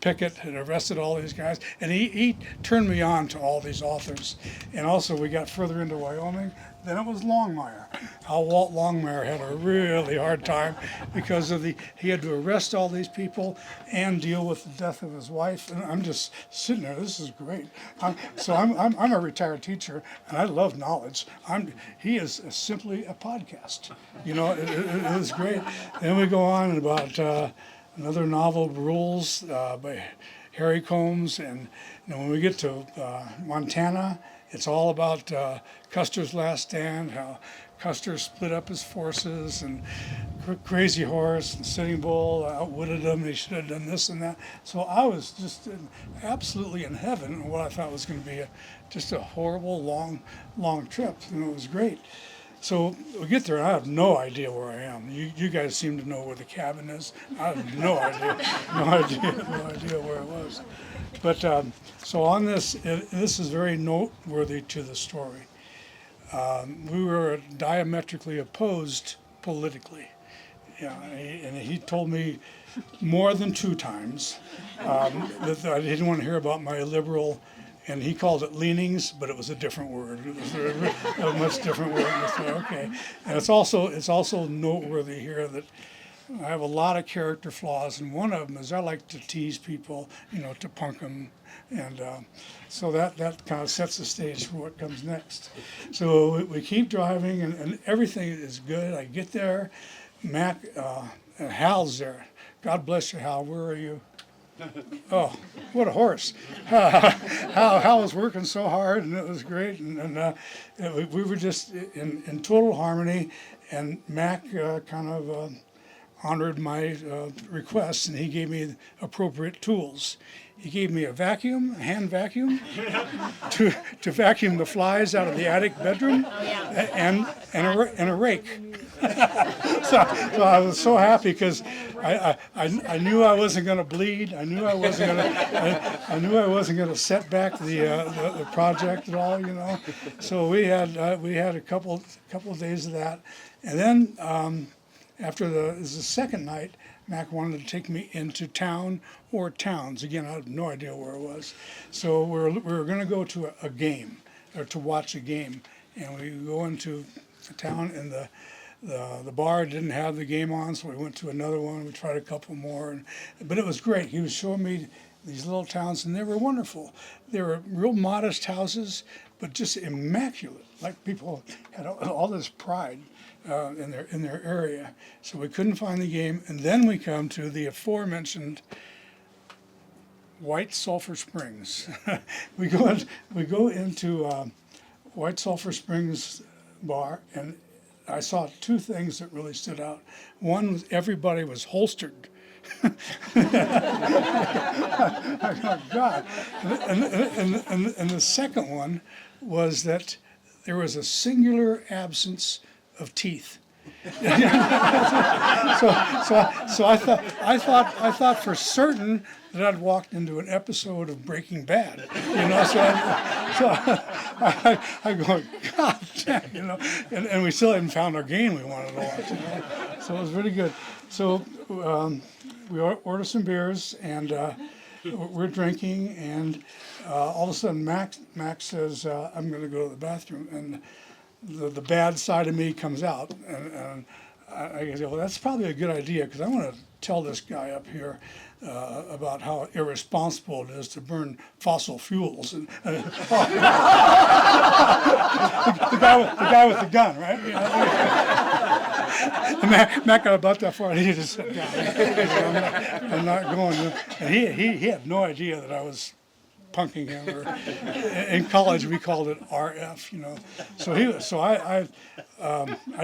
Pickett had arrested all these guys, and he turned me on to all these authors. And also, we got further into Wyoming. Then it was Longmire. How Walt Longmire had a really hard time because he had to arrest all these people and deal with the death of his wife. And I'm just sitting there. This is great. I'm a retired teacher, and I love knowledge. He is simply a podcast. It was great. Then we go on about another novel, Rules, by Harry Combs, and when we get to Montana, it's all about Custer's Last Stand, how Custer split up his forces, and Crazy Horse and Sitting Bull outwitted him. He should have done this and that. So I was just absolutely in heaven in what I thought was going to be just a horrible, long trip, and it was great. So we get there, and I have no idea where I am. You guys seem to know where the cabin is. I have no idea where it was. But so on this is very noteworthy to the story. We were diametrically opposed politically. And he told me more than 2 times that I didn't want to hear about my liberal, and he called it leanings, but it was a different word. It was a much different word. Okay. And it's also noteworthy here that I have a lot of character flaws, and one of them is I like to tease people, to punk them, and so that kind of sets the stage for what comes next. So we keep driving, and everything is good. I get there, Mack, and Hal's there. God bless you, Hal. Where are you? Oh, what a horse! Hal was working so hard, and it was great, we were just in total harmony. And Mack kind of honored my request, and he gave me appropriate tools. He gave me a vacuum, a hand vacuum, to vacuum the flies out of the attic bedroom, and a rake. So I was so happy because I knew I wasn't going to bleed. I knew I wasn't going to set back the project at all. So we had a couple of days of that, and then after the second night, Mack wanted to take me into town or towns. Again, I had no idea where it was. So we were going to go to a game, or to watch a game. And we go into a town, and the bar didn't have the game on, so we went to another one. We tried a couple more. But it was great. He was showing me these little towns, and they were wonderful. They were real modest houses, but just immaculate. Like people had all this pride in their area. So we couldn't find the game, and then we come to the aforementioned White Sulphur Springs. we go into White Sulphur Springs bar, and I saw two things that really stood out. One was everybody was holstered. Oh God! And the second one was that there was a singular absence of teeth. So I thought for certain that I'd walked into an episode of Breaking Bad, I go, God damn, and we still hadn't found our game we wanted to watch, So it was really good. So we ordered some beers, and we're drinking, and all of a sudden Mack says, I'm going to go to the bathroom, and the bad side of me comes out, and I go, well, that's probably a good idea, because I want to tell this guy up here about how irresponsible it is to burn fossil fuels. And, the guy with the gun, right? Mack got about that far, and he just said, I'm not going. And he had no idea that I was punking him, or in college we called it RF, So I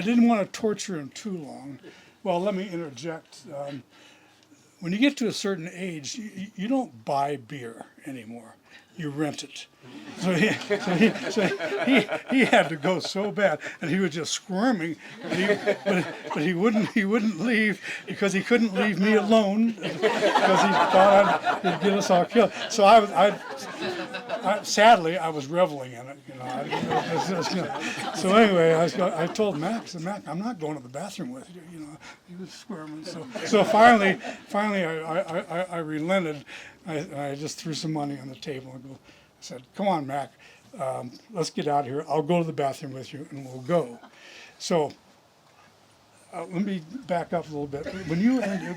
didn't want to torture him too long. Well, let me interject. When you get to a certain age, you don't buy beer anymore. You rent it. So he had to go so bad, and he was just squirming, but he wouldn't leave, because he couldn't leave me alone, because he thought I'd get us all killed. So sadly, I was reveling in it. So anyway, I told Mack, I'm not going to the bathroom with you. He was squirming. So finally, I relented. I just threw some money on the table and I said, come on, Mack, let's get out of here. I'll go to the bathroom with you, and we'll go. So let me back up a little bit. When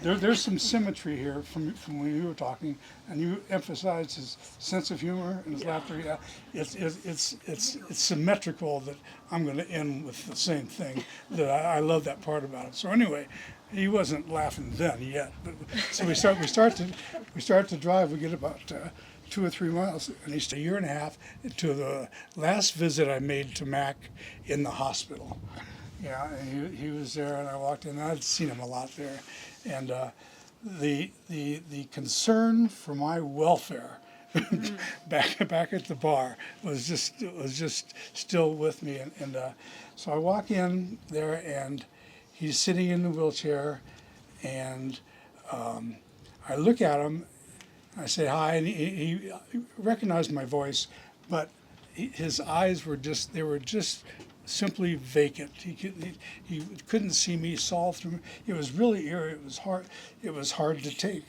there's some symmetry here from when you were talking, and you emphasized his sense of humor and his laughter. Yeah, it's symmetrical that I'm going to end with the same thing. That I love that part about it. So anyway, he wasn't laughing then yet. But so we start to drive. We get about 2 or 3 miles, and it's a year and a half to the last visit I made to Mack in the hospital. Yeah, and he was there, and I walked in, and I'd seen him a lot there, and the concern for my welfare back at the bar was just still with me, and so I walk in there, and he's sitting in the wheelchair, and I look at him. I say hi, and he recognized my voice, but his eyes were just simply vacant. He couldn't see me, saw through me. It was really eerie. It was hard to take.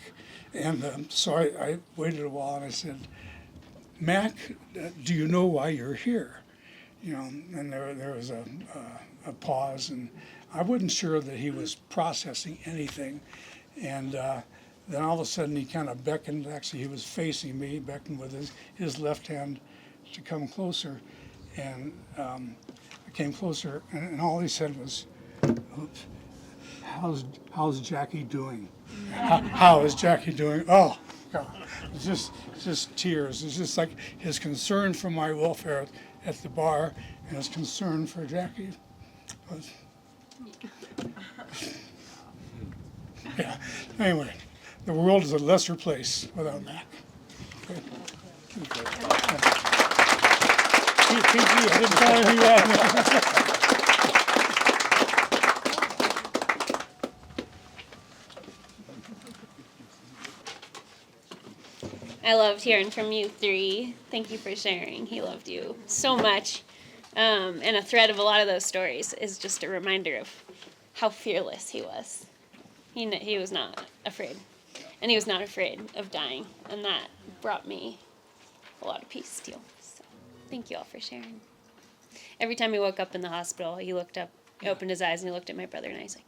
And so I waited a while, and I said, Mack, do you know why you're here? And there was a pause, and I wasn't sure that he was processing anything. And then all of a sudden he kind of beckoned. Actually, he was facing me, beckoned with his left hand to come closer. And I came closer, and all he said was, "How's Jackie doing? How is Jackie doing? Oh, God. It's just tears. It's just like his concern for my welfare at the bar and his concern for Jackie. Yeah. Anyway, the world is a lesser place without Mack. Okay. I didn't tell you who you are. I loved hearing from you three. Thank you for sharing. He loved you so much. And a thread of a lot of those stories is just a reminder of how fearless he was. He was not afraid. And he was not afraid of dying. And that brought me a lot of peace too. So thank you all for sharing. Every time he woke up in the hospital, he looked up, he opened his eyes, and he looked at my brother, and he's like,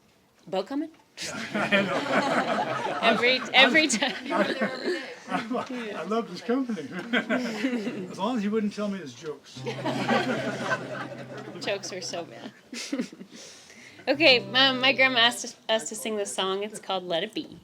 "Boat coming?" every time. I loved his company. As long as he wouldn't tell me his jokes. Jokes were so bad. Okay, my grandma asked us to sing this song. It's called "Let It Be."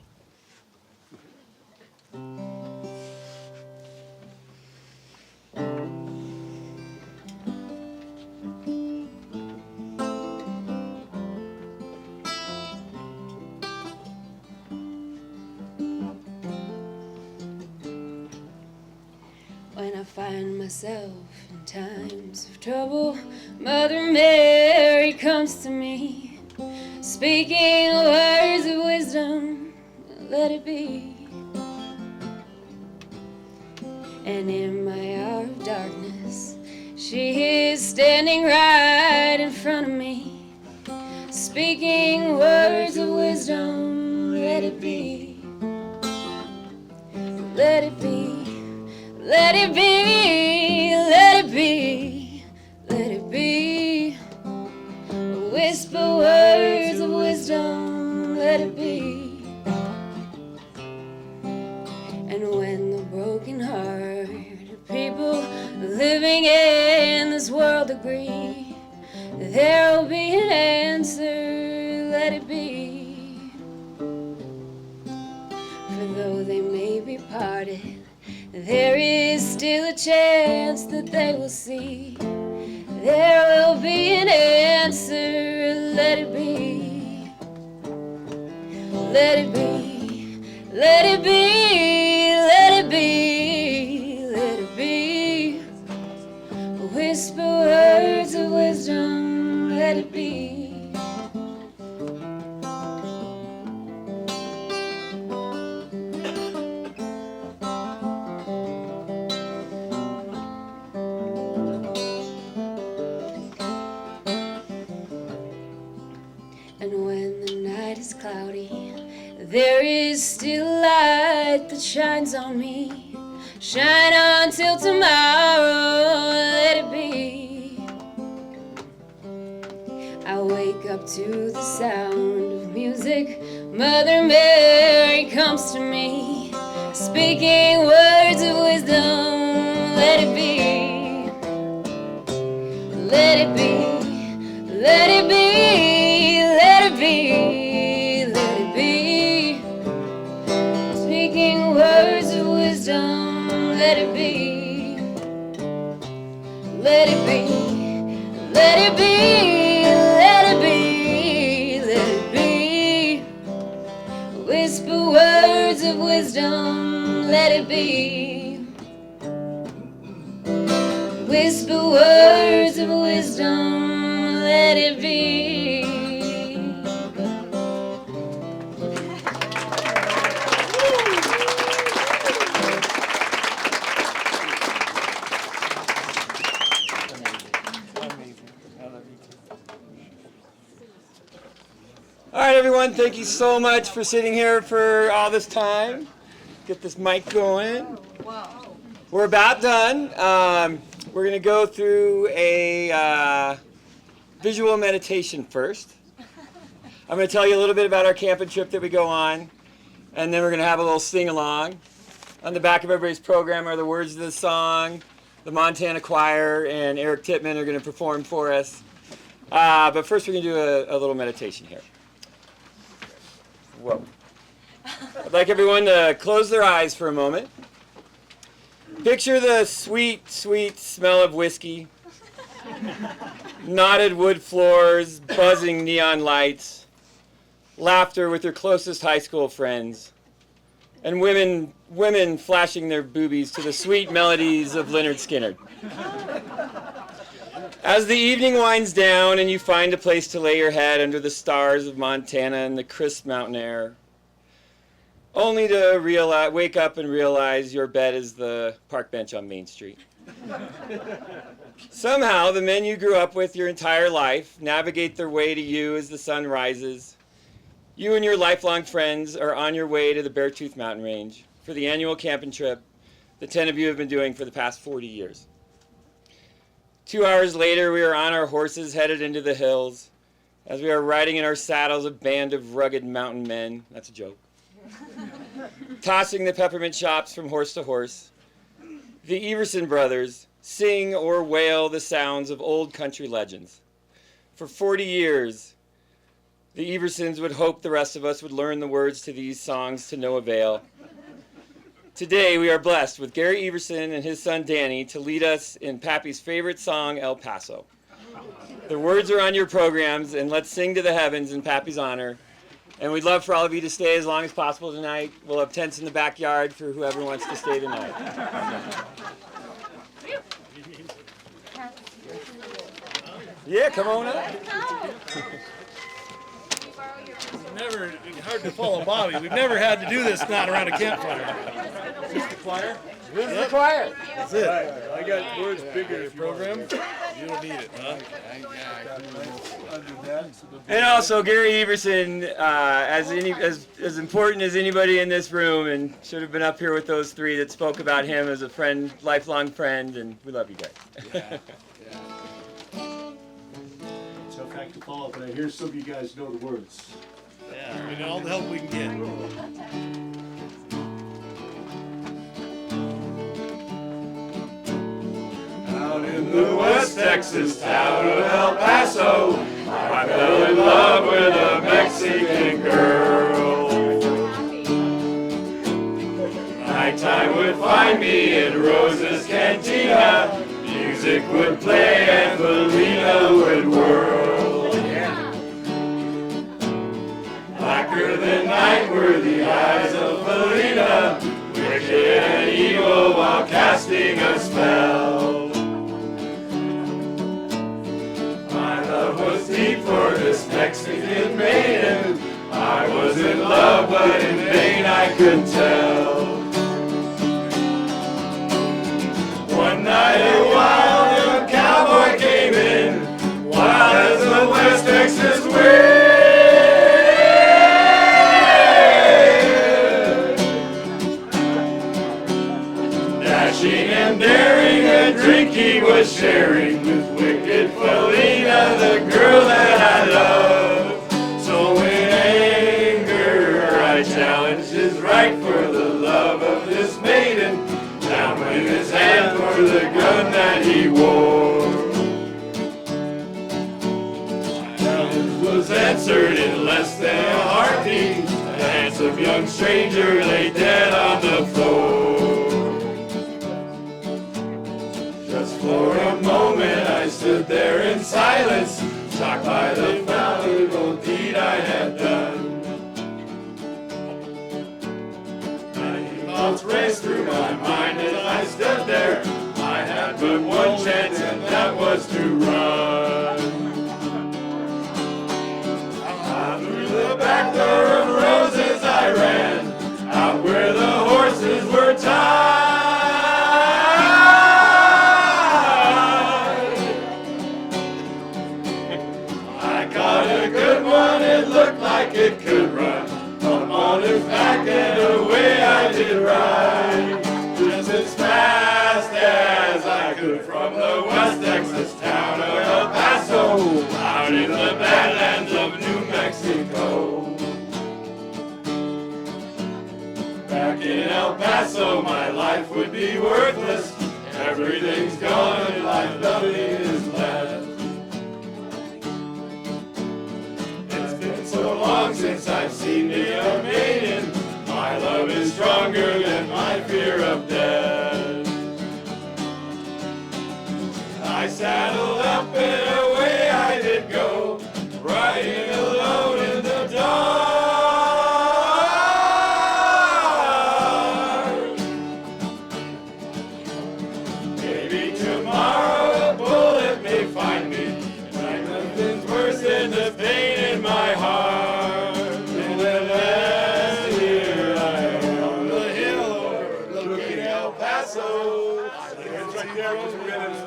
When I find myself in times of trouble, Mother Mary comes to me, speaking words of wisdom, let it be. And in my hour of darkness, she is standing right in front of me, speaking words of wisdom, let it be. Let it be. Let it be, let it be, let it be. Whisper words of wisdom, let it be. And when the broken-hearted people living in this world agree, there'll be an answer, let it be. For though they may be parted, there is still a chance that they will see. There will be an answer, let it be. Let it be, let it be, let it be, let it be. Whisper words of wisdom, let it be. Cloudy, there is still light that shines on me. Shine on till tomorrow, let it be. I wake up to the sound of music. Mother Mary comes to me, speaking words of wisdom, let it be. Let it be, let it be, let it be. Words of wisdom, let it be. Let it be, let it be, let it be, let it be. Whisper words of wisdom, let it be. Whisper words of wisdom, let it be. All right, everyone, thank you so much for sitting here for all this time. Get this mic going. We're about done. We're going to go through a visual meditation first. I'm going to tell you a little bit about our camping trip that we go on, and then we're going to have a little sing-along. On the back of everybody's program are the words of the song. The Montana Choir and Eric Tittman are going to perform for us. But first we're going to do a little meditation here. Whoa. I'd like everyone to close their eyes for a moment. Picture the sweet, sweet smell of whiskey, knotted wood floors, buzzing neon lights, laughter with your closest high school friends, and women flashing their boobies to the sweet melodies of Lynyrd Skynyrd. As the evening winds down and you find a place to lay your head under the stars of Montana and the crisp mountain air, only to wake up and realize your bed is the park bench on Main Street. Somehow, the men you grew up with your entire life navigate their way to you as the sun rises. You and your lifelong friends are on your way to the Beartooth Mountain Range for the annual camping trip the 10 of you have been doing for the past 40 years. 2 hours later, we are on our horses headed into the hills as we are riding in our saddles a band of rugged mountain men. That's a joke. Tossing the peppermint shops from horse to horse. The Everson brothers sing or wail the sounds of old country legends. For 40 years, the Eversons would hope the rest of us would learn the words to these songs to no avail. Today, we are blessed with Gary Everson and his son Danny to lead us in Pappy's favorite song, El Paso. The words are on your programs, and let's sing to the heavens in Pappy's honor. And we'd love for all of you to stay as long as possible tonight. We'll have tents in the backyard for whoever wants to stay tonight. Yeah, come on up. Never hard to follow Bobby. We've never had to do this not around a campfire. Is this the choir? This is the choir. That's it. I got words bigger in your program. You don't need it, huh? And also, Gary Everson, as important as anybody in this room, and should have been up here with those three that spoke about him as a friend, lifelong friend, and we love you guys. Tough act to follow, but I hear some of you guys know the words. Yeah, we need all the help we can get. Out in the West Texas town of El Paso, I fell in love with a Mexican girl. Nighttime would find me in Rosa's cantina. Music would play and Felina would whirl. Blacker than night were the eyes of Felina, wicked and evil while casting a spell. My love was deep for this Mexican maiden. I was in love, but in vain I could tell. One night a wild young cowboy came in, wild as the West Texas wind. Dashing and daring, a drink he was sharing with wicked Felina, the girl that I love. So in anger I challenged his right for the love of this maiden. Down went his hand for the gun that he wore. My challenge was answered in less than a heartbeat. The handsome young stranger lay dead on the floor. Just for a moment I stood there in silence, shocked by the valuable deed I had done. Thoughts raced through my mind as I stood there. I had but one chance, and that was to run. Out through the back door of Rosa's I ran, out where the horses were tied. I caught a good one, it looked like it could run. Up on his back and away I did ride, just as fast as I could from the West Texas town of El Paso, out in the badlands of New Mexico. Back in El Paso my life would be worthless, everything's gone in life, nothing is left. So long since I've seen the maiden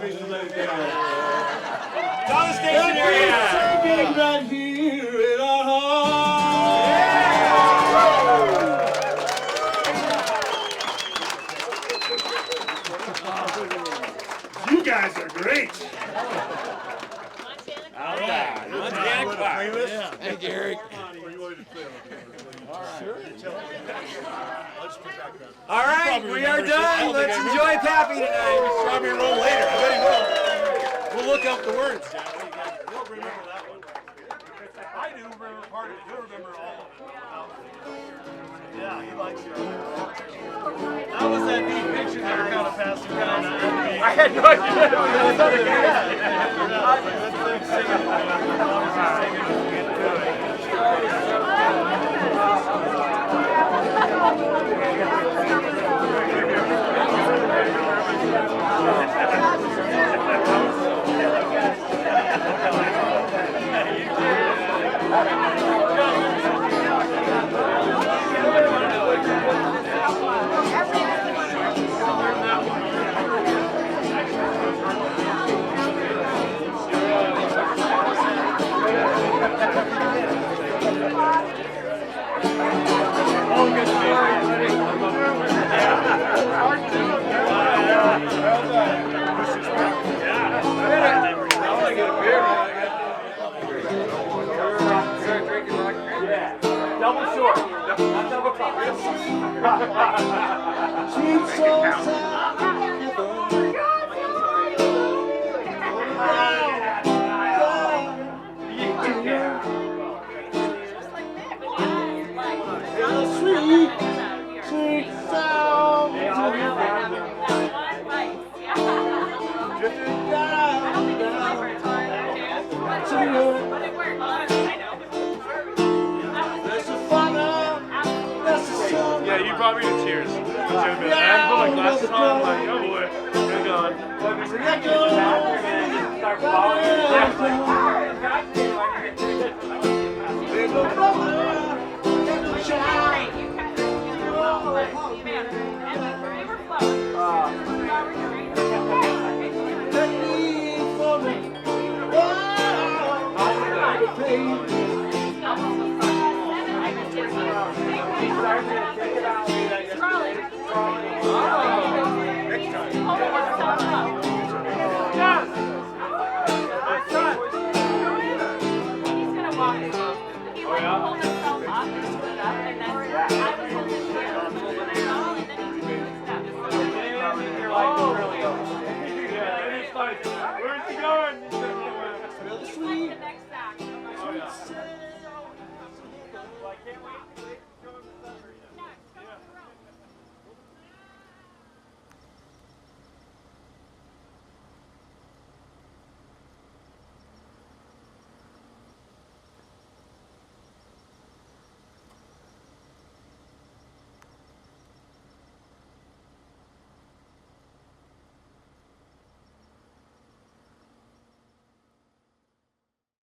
On the station area. Right here in our heart. You guys are great. Montana choir. Hey, Gary. All right, we are done. Let's enjoy Pappy tonight. Strawberry roll later. I bet he will. We'll look up the words, Jack. You'll remember that one. I do remember part of it. You'll remember all of it. Yeah, he likes you. That was that neat picture that we're kind of passing around. I had no idea. It was something. Let's sing it. Double short, not double cup. Yeah, you brought me to tears. I put my glasses on, I'm like, oh boy, they're gone. All right.